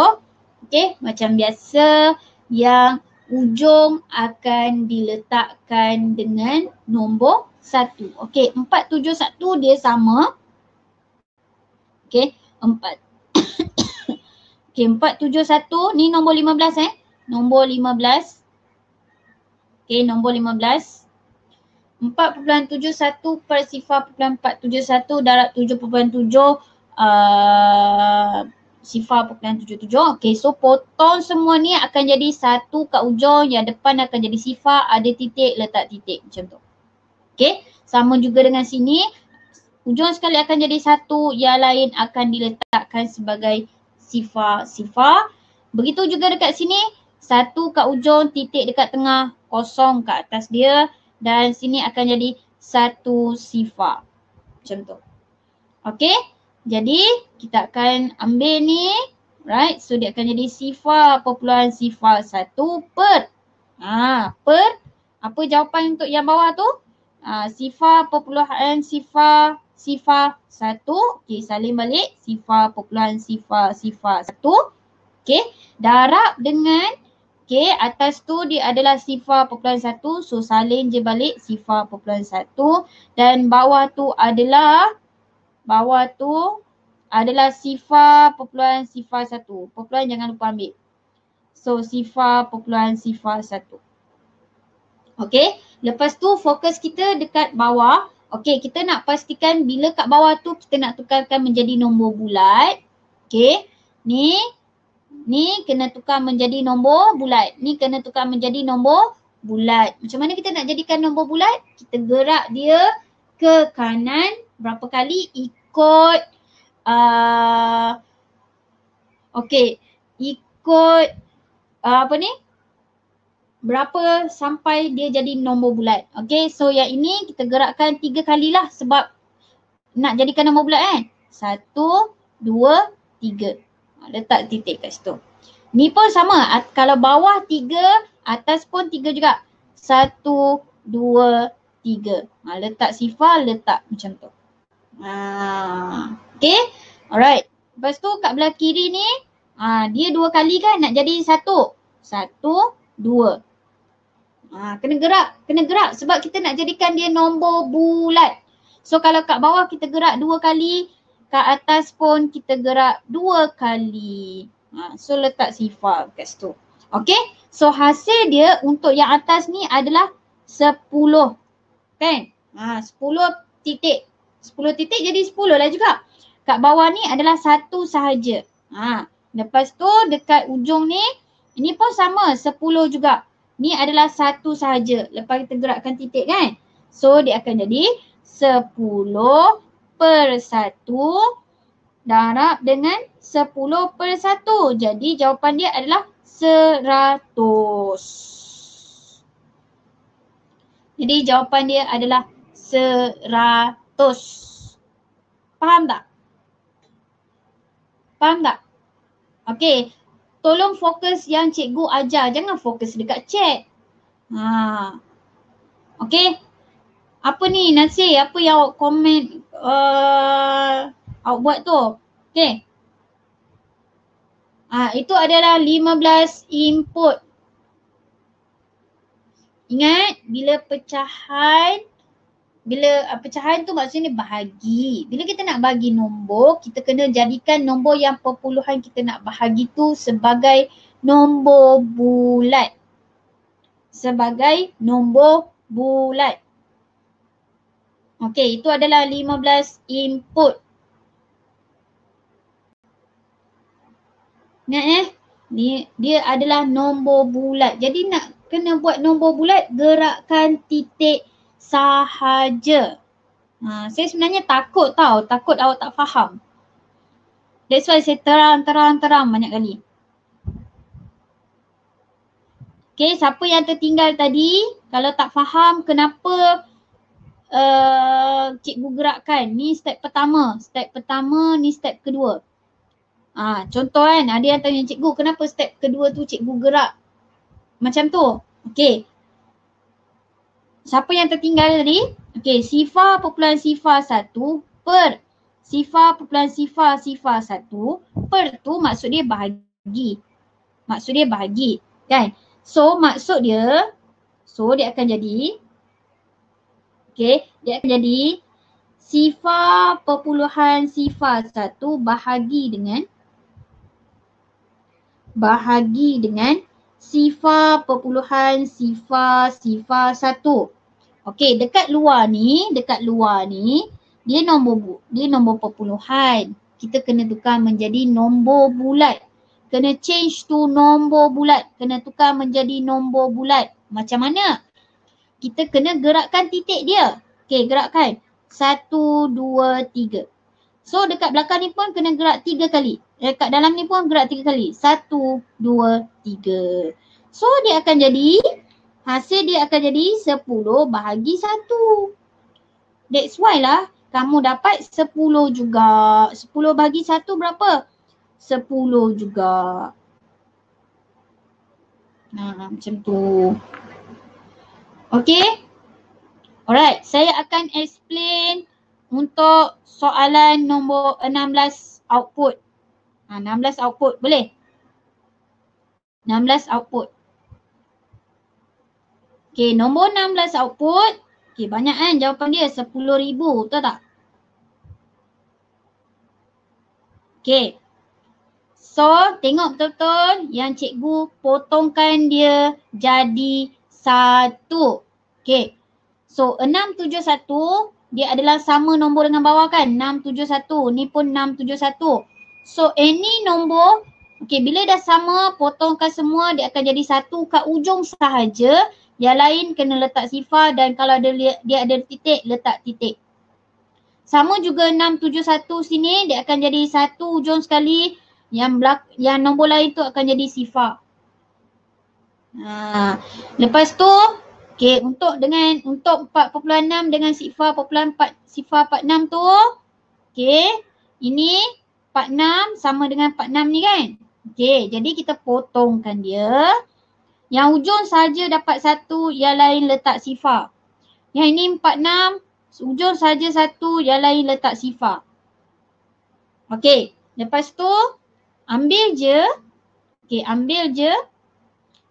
Okey, macam biasa yang ujung akan diletakkan dengan nombor 1. Okey, 471 dia sama. Okey, 471 ni nombor 15 Nombor 15. Okey, nombor 15. 4.71 per sifar perpuluhan 471 darab 7.7 sifar perpuluhan 77. Okey, so potong semua ni akan jadi 1 kat ujung, yang depan akan jadi sifar, ada titik, letak titik macam tu. Okey, sama juga dengan sini. Ujung sekali akan jadi 1, yang lain akan diletakkan sebagai sifar. Begitu juga dekat sini, 1 kat ujung, titik dekat tengah, kosong kat atas dia, dan sini akan jadi 1 sifar. Macam tu. Okey, jadi kita akan ambil ni, right? So dia akan jadi sifar perpuluhan sifar 1 per apa jawapan untuk yang bawah tu? Sifar perpuluhan sifar 1. Okey, salin balik sifar perpuluhan sifar 1. Okey, darab dengan atas tu dia adalah sifar perpuluhan 1. So salin je balik sifar perpuluhan 1. Dan bawah tu adalah sifar perpuluhan sifar 1. Perpuluhan jangan lupa ambil. So sifar perpuluhan sifar 1. Okey, lepas tu fokus kita dekat bawah. Okey, kita nak pastikan bila kat bawah tu kita nak tukarkan menjadi nombor bulat. Okey, ni kena tukar menjadi nombor bulat. Ni kena tukar menjadi nombor bulat. Macam mana kita nak jadikan nombor bulat? Kita gerak dia ke kanan berapa kali ikut berapa sampai dia jadi nombor bulat. Okey, so yang ini kita gerakkan 3 kalilah sebab nak jadikan nombor bulat 1, 2, 3. Letak titik kat situ. Ni pun sama. Kalau bawah 3, atas pun 3 juga. 1, 2, 3. Letak sifar, letak macam tu. Okay. Alright. Lepas tu kat belah kiri ni, dia 2 kali kan nak jadi 1. 1, 2. Kena gerak sebab kita nak jadikan dia nombor bulat. So kalau kat bawah kita gerak 2 kali, kat atas pun kita gerak 2 kali. So letak sifar kat situ. Okay, so hasil dia untuk yang atas ni adalah 10. Kan? 10 titik. 10 titik jadi 10 lah juga. Kat bawah ni adalah 1 sahaja. Lepas tu dekat ujung ni, ini pun sama 10 juga. Ni adalah 1 sahaja. Lepas kita gerakkan titik kan. So dia akan jadi 10 per 1 darab dengan 10 per 1. Jadi jawapan dia adalah 100. Jadi jawapan dia adalah 100. Faham tak? Faham tak? Okey. Tolong fokus yang cikgu ajar. Jangan fokus dekat chat. Okey. Apa ni Nasir? Apa yang awak komen awak buat tu? Okey. Itu adalah 15 input. Ingat bila pecahan tu maksudnya bahagi. Bila kita nak bagi nombor, kita kena jadikan nombor yang perpuluhan kita nak bahagi tu sebagai nombor bulat. Sebagai nombor bulat. Okey, itu adalah 15 input. Ingat dia adalah nombor bulat. Jadi nak kena buat nombor bulat, gerakkan titik sahaja. Saya sebenarnya takut awak tak faham. That's why saya terang banyak kali. Okay, siapa yang tertinggal tadi, kalau tak faham kenapa cikgu gerakkan. Ni step pertama, ni step kedua. Contoh kan, ada yang tanya cikgu kenapa step kedua tu cikgu gerak macam tu. Okay. Siapa yang tertinggal tadi? Okay, sifar popularan sifar 1 per sifar popularan sifar 1 per tu maksud dia bahagi. Kan? So maksud dia, dia akan jadi, okay, dia akan jadi sifar popularan sifar 1 bahagi dengan sifar popularan sifar 1. Okey, dekat luar ni dia nombor perpuluhan. Kita kena tukar menjadi nombor bulat. Kena change to nombor bulat. Kena tukar menjadi nombor bulat. Macam mana? Kita kena gerakkan titik dia. Okey, gerakkan. 1, 2, 3. So dekat belakang ni pun kena gerak 3 kali. Dekat dalam ni pun gerak 3 kali. 1, 2, 3. So dia akan jadi, hasil dia akan jadi 10 bahagi 1. That's why lah kamu dapat 10 juga. 10 bahagi 1 berapa? 10 juga. Macam tu. Okay? Alright, saya akan explain untuk soalan nombor 16 output. 16 output boleh? 16 output. Okay, nombor 16 output. Okay, banyak kan jawapan dia 10,000, betul tak? Okay. So, tengok betul-betul yang cikgu potongkan dia jadi 1. Okay. So, 671 dia adalah sama nombor dengan bawah kan? 671. Ni pun 671. So, any nombor, okay, bila dah sama, potongkan semua, dia akan jadi 1 kat ujung sahaja. Yang lain kena letak sifar dan kalau dia ada titik, letak titik. Sama juga 671 sini, dia akan jadi 1 ujung sekali. Yang nombor lain tu akan jadi sifar. Lepas tu, okay, untuk 4.6 dengan sifar popularan 46 tu, okay, ini 46 sama dengan 46 ni kan. Okay, jadi kita potongkan dia. Yang ujung saja dapat 1, yang lain letak sifar. Yang ini 46, ujung saja 1, yang lain letak sifar. Okay, lepas tu ambil je.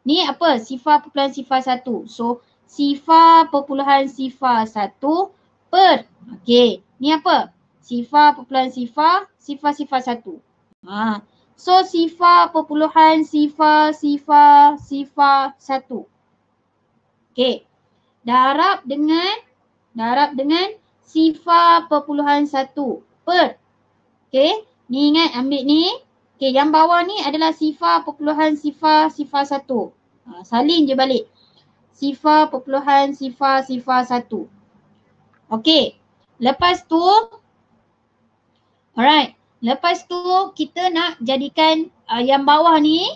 Ni apa? Sifar popularan sifar 1. So, sifar popularan sifar 1 per. Okay, ni apa? Sifar popularan sifar 1. So, sifar popularan sifar 1. Okay. Darab dengan sifar popularan 1 per. Okay. Ni ingat ambil ni. Okay, yang bawah ni adalah sifar popularan sifar 1. Salin je balik. Sifar popularan sifar 1. Okay. Lepas tu, alright. Lepas tu kita nak jadikan yang bawah ni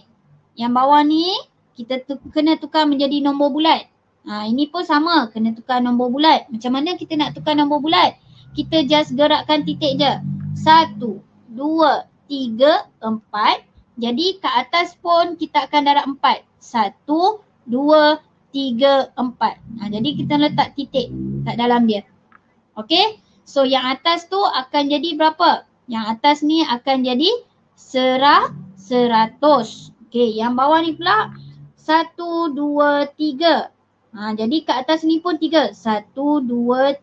kita kena tukar menjadi nombor bulat. Ini pun sama, kena tukar nombor bulat. Macam mana kita nak tukar nombor bulat? Kita just gerakkan titik je. 1, 2, 3, 4. Jadi kat atas pun kita akan darab 4. 1, 2, 3, 4. Jadi kita letak titik kat dalam dia. Okay? So yang atas tu akan jadi berapa? Yang atas ni akan jadi 100. Okay, yang bawah ni pula 1, 2, 3. Jadi kat atas ni pun 3. 1, 2,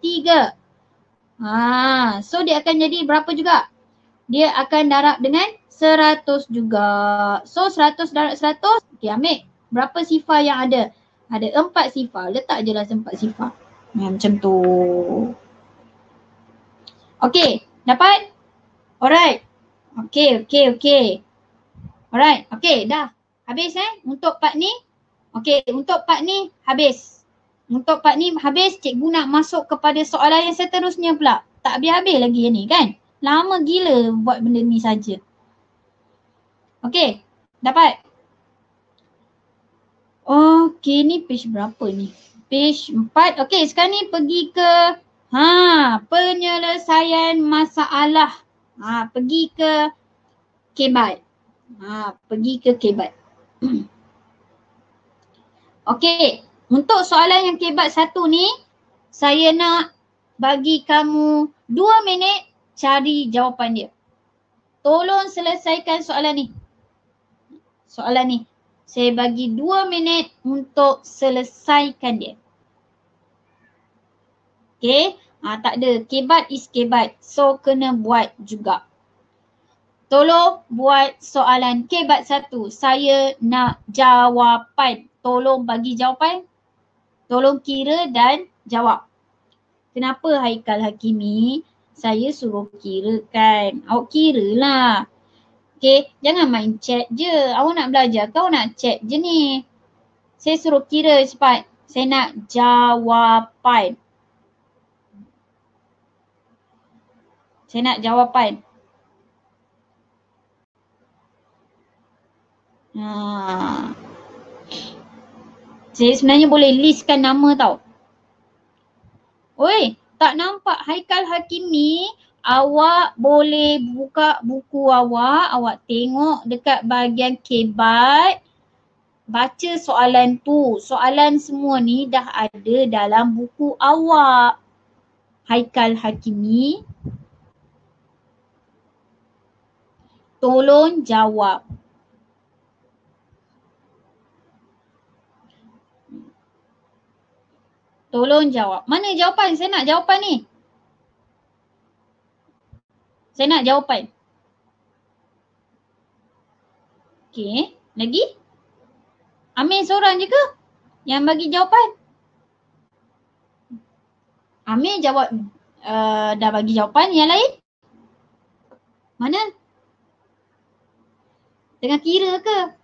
3. So dia akan jadi berapa juga? Dia akan darab dengan 100 juga. So 100 darab 100, okay, ambil berapa sifar yang ada? Ada 4 sifar. Letak je lah 4 sifar. Macam tu. Okay, dapat? Alright. Okay. Alright, okay, dah. Habis untuk part ni? Okay, untuk part ni habis. Untuk part ni habis, cikgu nak masuk kepada soalan yang seterusnya pula. Tak habis-habis lagi yang ni kan? Lama gila buat benda ni saja. Okay, dapat? Okay, ni page berapa ni? Page 4. Okay, sekarang ni pergi ke penyelesaian masalah. Pergi ke kebat. Pergi ke kebat. Okey, untuk soalan yang kebat 1 ni, saya nak bagi kamu 2 minit cari jawapan dia. Tolong selesaikan soalan ni. Soalan ni. Saya bagi 2 minit untuk selesaikan dia. Okey, tak ada. Kebat is kebat. So, kena buat juga. Tolong buat soalan kebat 1. Saya nak jawapan. Tolong bagi jawapan. Tolong kira dan jawab. Kenapa Haikal Hakimi? Saya suruh kirakan. Awak kira lah. Okay, jangan main chat je. Awak nak belajar ke awak nak chat je ni? Saya suruh kira cepat. Saya nak jawapan. Saya nak jawapan. Saya sebenarnya boleh listkan nama tau. Oi, tak nampak Haikal Hakimi? Awak boleh buka buku awak tengok dekat bahagian kebat. Baca soalan tu. Soalan semua ni dah ada dalam buku awak. Haikal Hakimi, tolong jawab. Tolong jawab. Mana jawapan? Saya nak jawapan ni. Saya nak jawapan. Okey, lagi? Amin seorang je ke yang bagi jawapan? Amin jawab, dah bagi jawapan. Yang lain? Mana? Tengah kira ke?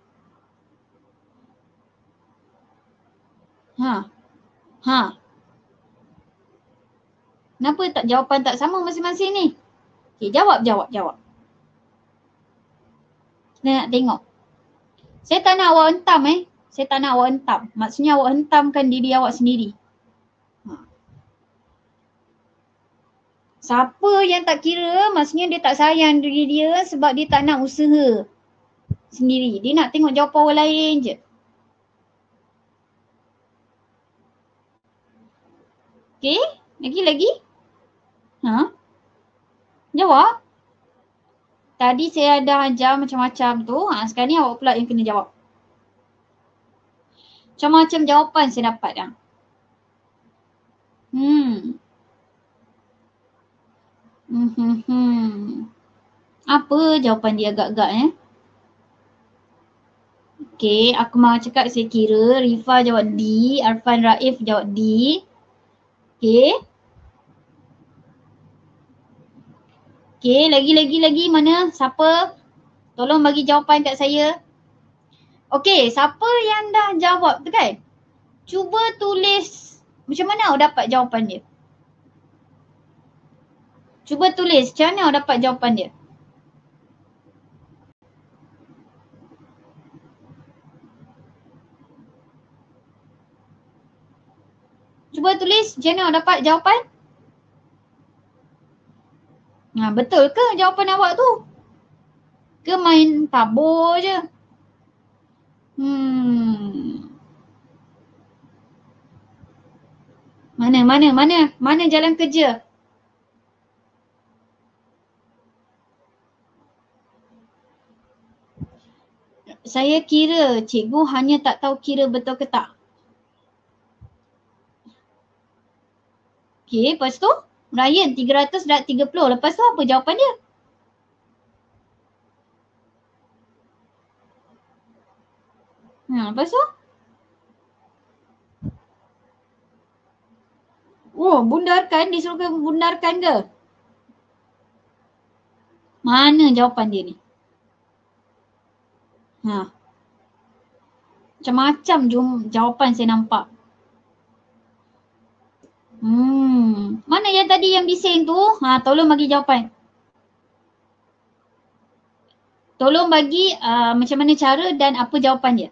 Kenapa tak jawapan tak sama masing-masing ni? Okey, jawab. Saya nak tengok. Saya tak nak awak hentam Saya tak nak awak hentam. Maksudnya awak hentamkan diri awak sendiri. Siapa yang tak kira, maksudnya dia tak sayang diri dia sebab dia tak nak usaha sendiri. Dia nak tengok jawapan orang lain je. Okey, lagi? Jawab. Tadi saya dah ajar macam-macam tu. Sekarang ni awak pula yang kena jawab. Macam-macam jawapan saya dapat dah. Apa jawapan dia agak-agak Okey, aku mahu cakap saya kira. Rifa jawab D, Arfan Raif jawab D. Okey, lagi mana? Siapa? Tolong bagi jawapan kat saya. Okey, siapa yang dah jawab tu kan? Cuba tulis macam mana awak dapat jawapan dia. Cuba tulis macam mana awak dapat jawapan dia. tulis, macam mana dapat jawapan? Betul ke jawapan awak tu? Ke main tabur je? Mana jalan kerja? Saya kira, cikgu hanya tak tahu kira betul ke tak. Okey, lepas tu Ryan 300 darab 30. Lepas tu apa jawapan dia? Lepas tu? Oh, bundarkan, disuruh bundarkan ke? Mana jawapan dia ni? Macam-macam jawapan saya nampak. Mana yang tadi yang bising tu? Tolong bagi jawapan. Tolong bagi macam mana cara dan apa jawapan dia.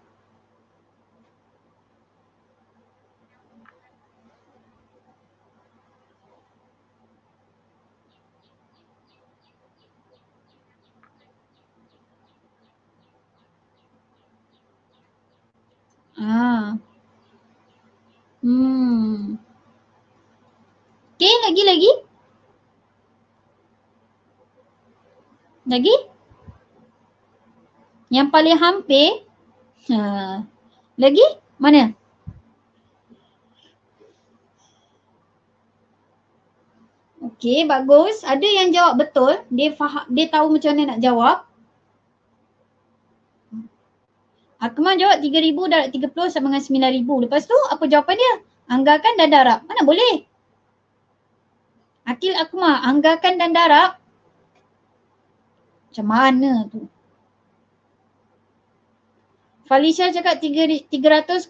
Okay, lagi? Lagi? Yang paling hampir? Lagi? Mana? Okay, bagus. Ada yang jawab betul. Dia faham, dia tahu macam mana nak jawab. Akmal jawab 3,000 darab 30 sama dengan 9,000. Lepas tu apa jawapan dia? Anggarkan dan darab. Mana boleh? Akil Akmal, anggarkan dan darab. Macam mana tu? Felicia cakap 300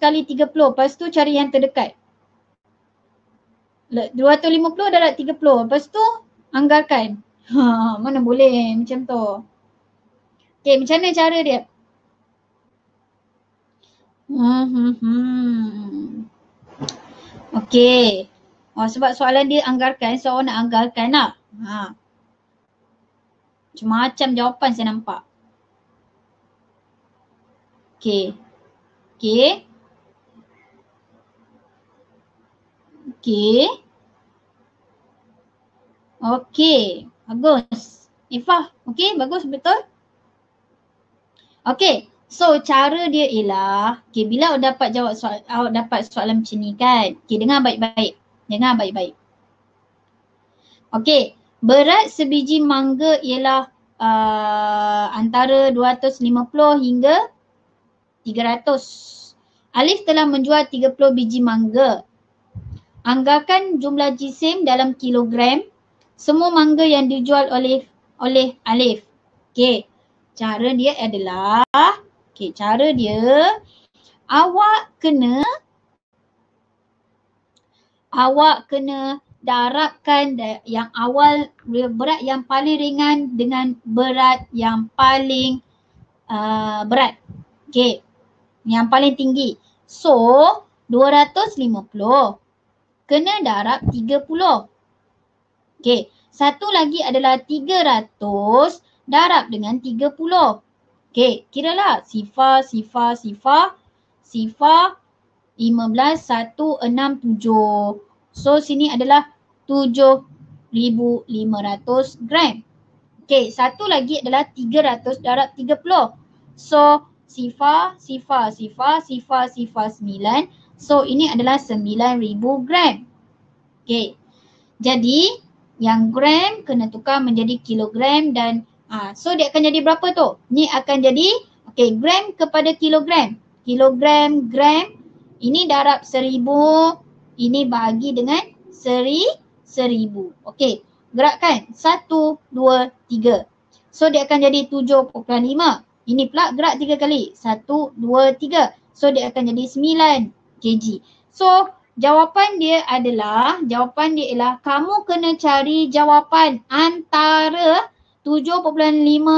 kali 30. Lepas tu cari yang terdekat. 250 darab 30. Lepas tu anggarkan. Mana boleh macam tu. Okay, macam mana cara dia? Okay. Sebab soalan dia anggarkan, so awak nak anggarkan lah. Macam-macam jawapan saya nampak. Okay. Bagus. Ifah, okay, bagus, betul? Okay. So cara dia ialah, bila awak dapat awak dapat soalan macam ni kan. Dengar baik-baik. Okay, berat sebiji mangga ialah antara 250 hingga 300. Alif telah menjual 30 biji mangga. Anggarkan jumlah jisim dalam kilogram semua mangga yang dijual oleh Alif. Okay, cara dia adalah awak kena darabkan yang awal berat yang paling ringan dengan berat yang paling berat. Okay, yang paling tinggi. So 250 kena darab 30. Okay, satu lagi adalah 300 darab dengan 30. Okay, kiralah sifar 15,167. So sini adalah 7,500 gram. Okay, satu lagi adalah 300 darab 30. So sifar 9. So ini adalah 9,000 gram. Okay, jadi yang gram kena tukar menjadi kilogram dan so dia akan jadi berapa tu? Ni akan jadi gram kepada kilogram. Kilogram, gram. Ini darab 1,000. Ini bahagi dengan 1,000. Okay, gerakkan 1, 2, 3. So dia akan jadi 7.5. Ini pula gerak 3 kali. 1, 2, 3. So dia akan jadi 9 kg. So jawapan dia ialah kamu kena cari jawapan antara 7.5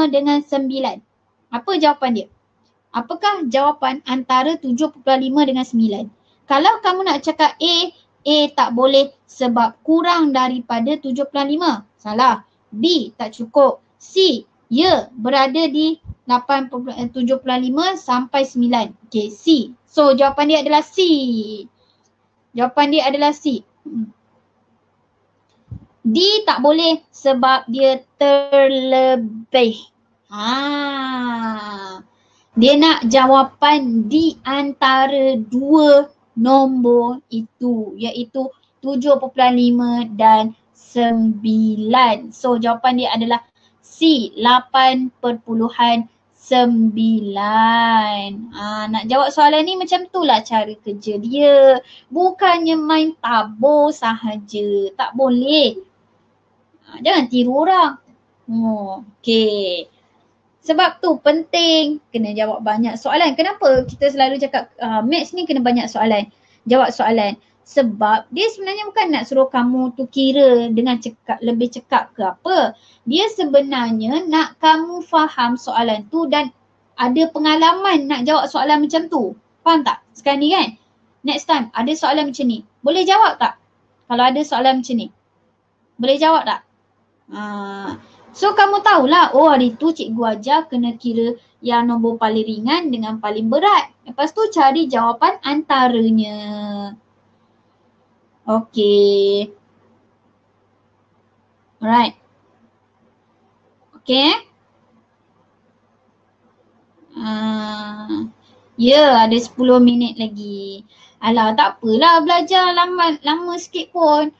dengan 9. Apa jawapan dia? Apakah jawapan antara 7.5 dengan 9? Kalau kamu nak cakap A, A tak boleh sebab kurang daripada 7.5. Salah. B tak cukup. C, ya berada di 7.5 sampai 9. Okay, C. So jawapan dia adalah C. Jawapan dia adalah C. D tak boleh sebab dia terlebih. Dia nak jawapan di antara dua nombor itu, iaitu 7.5 dan 9. So jawapan dia adalah C, 8.9. Nak jawab soalan ni macam itulah cara kerja dia. Bukannya main tabur sahaja. Tak boleh. Jangan tiru orang. Okay. Sebab tu penting kena jawab banyak soalan. Kenapa kita selalu cakap maths ni kena banyak soalan, jawab soalan? Sebab dia sebenarnya bukan nak suruh kamu tu kira dengan lebih cekap ke apa. Dia sebenarnya nak kamu faham soalan tu dan ada pengalaman nak jawab soalan macam tu. Faham tak? Sekarang ni kan, next time ada soalan macam ni, boleh jawab tak? Kalau ada soalan macam ni, boleh jawab tak? So kamu tahulah, oh hari tu cikgu ajar kena kira yang nombor paling ringan dengan paling berat. Lepas tu cari jawapan antaranya. Okay. Alright. Okay. Ada 10 minit lagi. Alah tak apalah belajar lama sikit pun.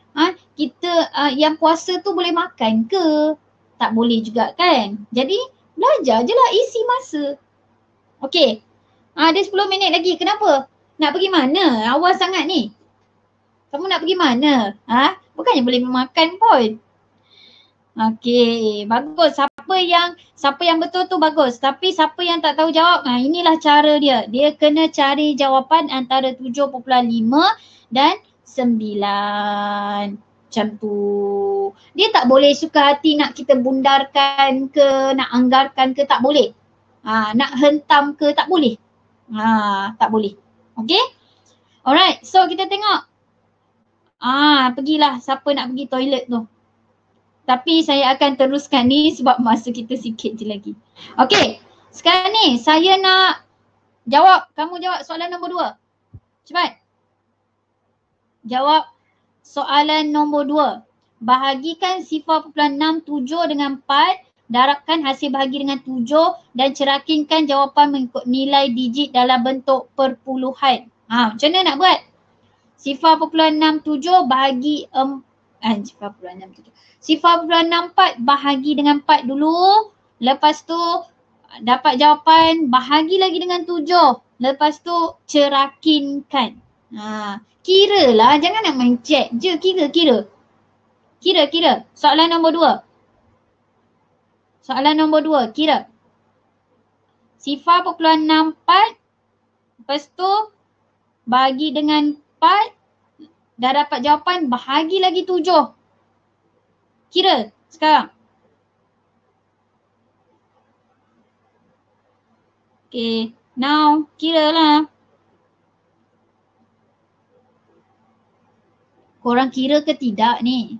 Kita yang puasa tu boleh makan ke? Tak boleh juga kan? Jadi belajar je lah, isi masa. Okay. Ada 10 minit lagi. Kenapa? Nak pergi mana? Awal sangat ni. Kamu nak pergi mana? Bukannya boleh makan pun. Okay, bagus. Siapa yang betul tu bagus. Tapi siapa yang tak tahu jawab, inilah cara dia. Dia kena cari jawapan antara 7.5 dan 9. Macam tu. Dia tak boleh suka hati nak kita bundarkan ke, nak anggarkan ke, tak boleh. Nak hentam ke, tak boleh. Tak boleh. Okay? Alright, so kita tengok. Pergilah siapa nak pergi toilet tu. Tapi saya akan teruskan ni sebab masa kita sikit je lagi. Okay, sekarang ni saya nak jawab, kamu jawab soalan nombor 2. Cepat. Jawab soalan nombor 2. Bahagikan 0.67 dengan 4, darabkan hasil bahagi dengan 7 dan cerakinkan jawapan mengikut nilai digit dalam bentuk perpuluhan. Macam mana nak buat? 0.67 bahagi 0.64 bahagi dengan 4 dulu. Lepas tu dapat jawapan, bahagi lagi dengan 7. Lepas tu cerakinkan. Kira lah, jangan nak main cek je. Kira. Soalan nombor 2. Kira. 0.64. Lepas tu bagi dengan 4. Dah dapat jawapan, bahagi lagi 7. Kira sekarang. Okay, now kira lah. Korang kira ke tidak ni?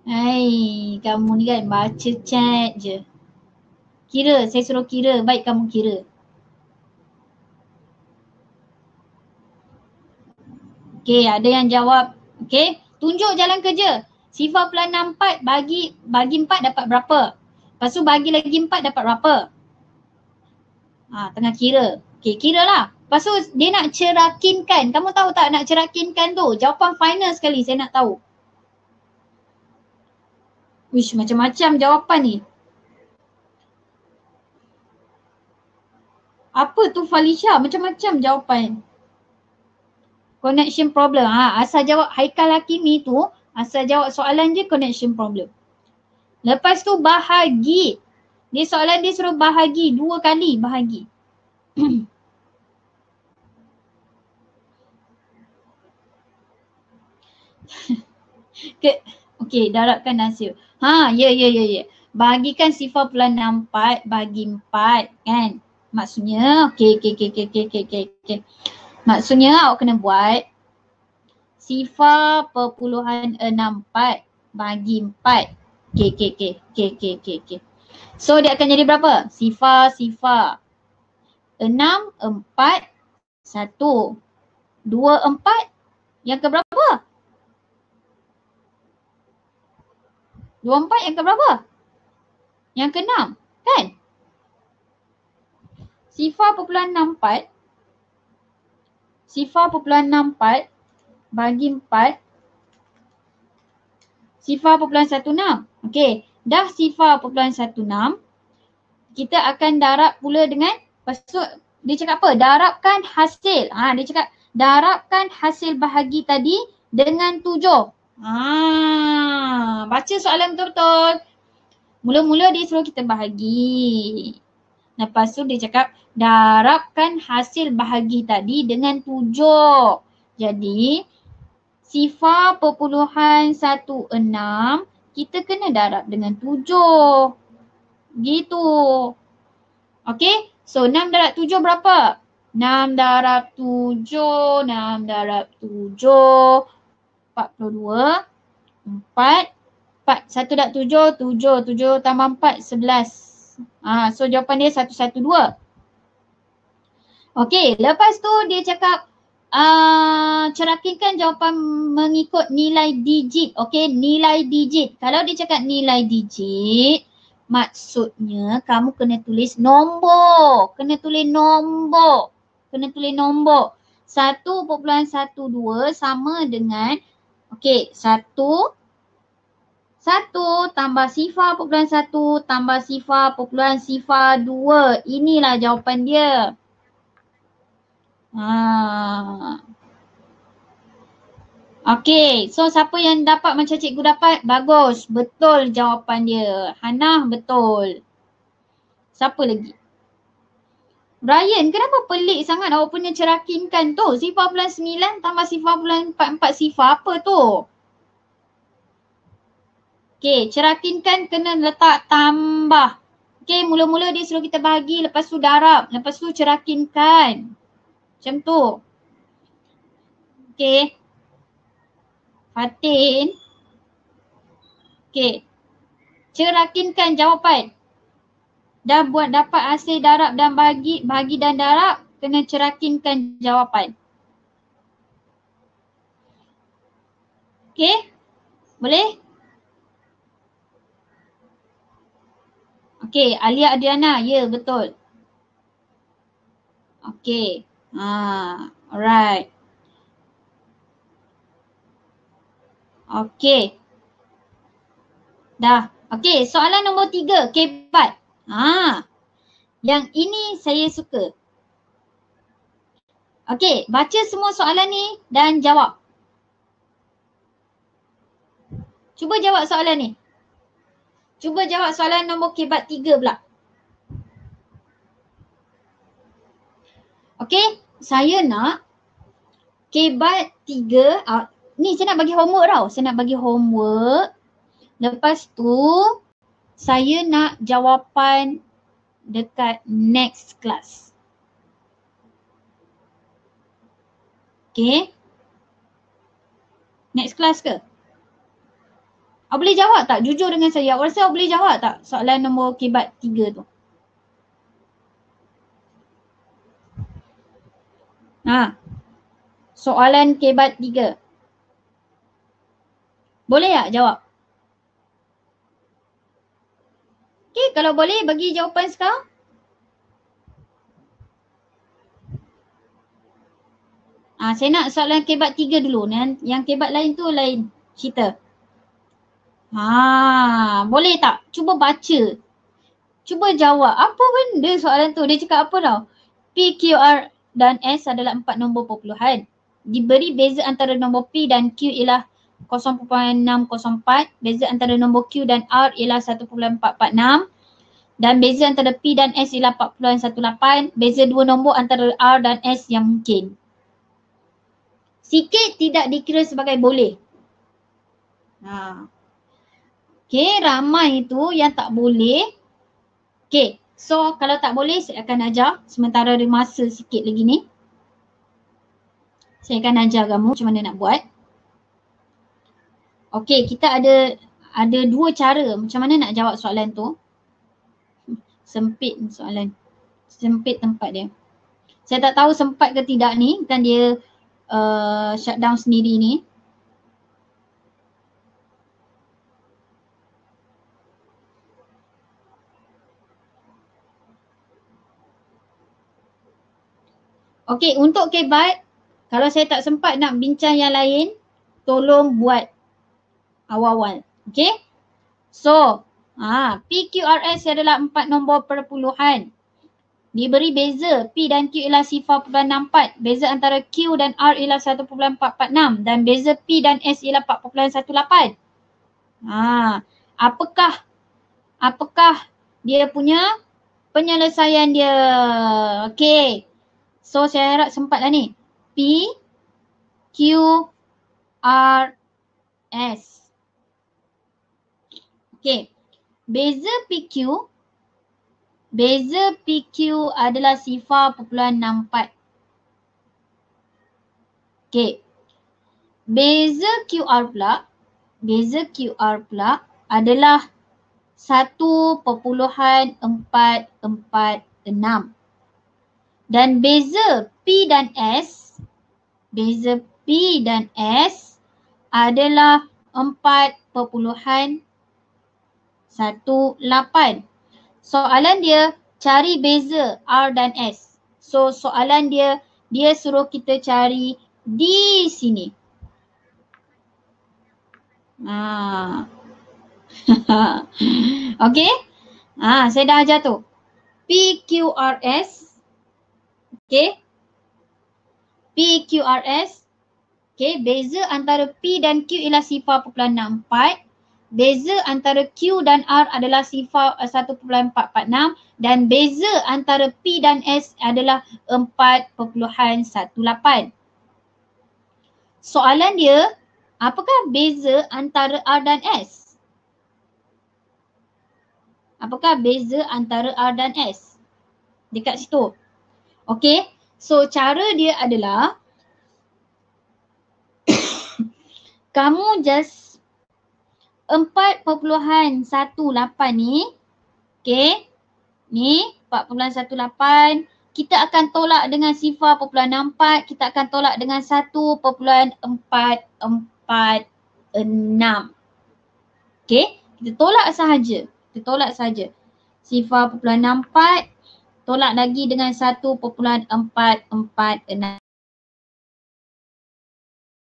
Hai, kamu ni kan baca chat je. Kira, saya suruh kira, baik kamu kira. Okay, ada yang jawab. Okay, tunjuk jalan kerja. 0.64 bagi 4 dapat berapa? Lepas tu bagi lagi 4 dapat berapa? Tengah kira. Okay, kira lah. Lepas tu dia nak cerakinkan. Kamu tahu tak nak cerakinkan tu? Jawapan final sekali saya nak tahu. Wish, macam-macam jawapan ni. Apa tu Falisha? Macam-macam jawapan. Connection problem. Asal jawab Haikal Hakimi tu, asal jawab soalan je connection problem. Lepas tu bahagi. Dia soalan dia suruh bahagi 2 kali bahagi. Okay, darabkan hasil. Ya. bagikan 0.64 bagi 4 kan. Maksudnya, okey. Maksudnya awak kena buat 0.64 bagi 4. Okey. So dia akan jadi berapa? 0.6, 4, 1. 2, 4. Yang ke berapa? 2, 4 yang ke berapa? Yang ke 6 kan? 0.64 bagi 4 0.16. Okey, dah 0.16 kita akan darab pula dengan, lepas tu dia cakap apa? Darabkan hasil. Dia cakap darabkan hasil bahagi tadi dengan 7. Baca soalan betul-betul. Mula-mula dia suruh kita bahagi. Lepas tu dia cakap darabkan hasil bahagi tadi dengan 7. Jadi 0.16 kita kena darab dengan 7. Gitu. Okey. So 6 darab 7 berapa? 6 darab 7, 42, 4, 1 darab 7, 7 tambah 4, 11. So jawapan dia 112. Okey, lepas tu dia cakap cerakinkan jawapan mengikut nilai digit. Okey, nilai digit. Kalau dia cakap nilai digit, maksudnya kamu kena tulis nombor. Kena tulis nombor. 1.12 sama dengan, okey, 1 tambah 0.1 tambah 0.02. Inilah jawapan dia. Okey, so siapa yang dapat macam cikgu dapat? Bagus, betul jawapan dia. Hannah betul. Siapa lagi? Brian, kenapa pelik sangat awak punya cerakinkan tu? 0.9 tambah 0.44 sifar apa tu? Okey, cerakinkan kena letak tambah. Okey, mula-mula dia suruh kita bahagi, lepas tu darab, lepas tu cerakinkan. Macam tu. Okey. Fatin. Okey. Cerakinkan jawapan. Dah buat dapat hasil darab dan bahagi dan darab, kena cerakinkan jawapan. Okey? Boleh? Okey, Alia Adriana, ya betul. Okey. Alright. Okey. Dah. Okey, soalan nombor 3, kebat. Yang ini saya suka. Okey, baca semua soalan ni dan jawab. Cuba jawab soalan ni. Cuba jawab soalan nombor kebat 3 pula. Okey, saya nak kebat 3. Ni saya nak bagi homework tau. Saya nak bagi homework. Lepas tu saya nak jawapan dekat next class. Okay. Next class ke? Awak boleh jawab tak? Jujur dengan saya. Awak rasa awak boleh jawab tak soalan nombor kebat 3 tu? Soalan kebat 3. Boleh tak jawab? Okay, kalau boleh bagi jawapan sekarang. Saya nak soalan kebat 3 dulu. Yang kebat lain tu lain cerita. Boleh tak? Cuba baca. Cuba jawab. Apa benda soalan tu? Dia cakap apa tau? P, Q, R dan S adalah 4 nombor perpuluhan. Diberi beza antara nombor P dan Q ialah 0.604. Beza antara nombor Q dan R ialah 1.446. Dan beza antara P dan S ialah 4.18. Beza dua nombor antara R dan S yang mungkin. Sikit tidak dikira sebagai boleh. Okay, ramai itu yang tak boleh. Okay, so kalau tak boleh saya akan ajar sementara ada masa sikit lagi ni. Saya akan ajar kamu macam mana nak buat. Okay, kita ada dua cara macam mana nak jawab soalan tu. Sempit soalan. Sempit tempat dia. Saya tak tahu sempat ke tidak ni, kan dia shutdown sendiri ni. Okey, untuk kebat, kalau saya tak sempat nak bincang yang lain, tolong buat awal-awal. Okey? So, PQRS adalah 4 nombor perpuluhan. Diberi beza P dan Q ialah 0.64. Beza antara Q dan R ialah 1.446 dan beza P dan S ialah 4.18. Apakah dia punya penyelesaian dia? Okey. So saya harap sempat lah ni. P, Q, R, S. Okey. Beza PQ adalah 0.64. Okey. Beza QR pula adalah 1.446. Dan beza P dan S adalah 4.18. Soalan dia cari beza R dan S. So soalan dia suruh kita cari di sini. Okey? Saya dah ajar tu. PQRS. Okey? PQRS. Okey, beza antara P dan Q ialah 0.64. Beza antara Q dan R adalah 1.446 dan beza antara P dan S adalah 4.18. Soalan dia, apakah beza antara R dan S? Apakah beza antara R dan S? Dekat situ. Okey, so cara dia adalah kamu just 4.18 ni, okey, ni 4.18, kita akan tolak dengan 0.64, kita akan tolak dengan 1.446. Okey, kita tolak sahaja. 0.64 tolak lagi dengan 1.446.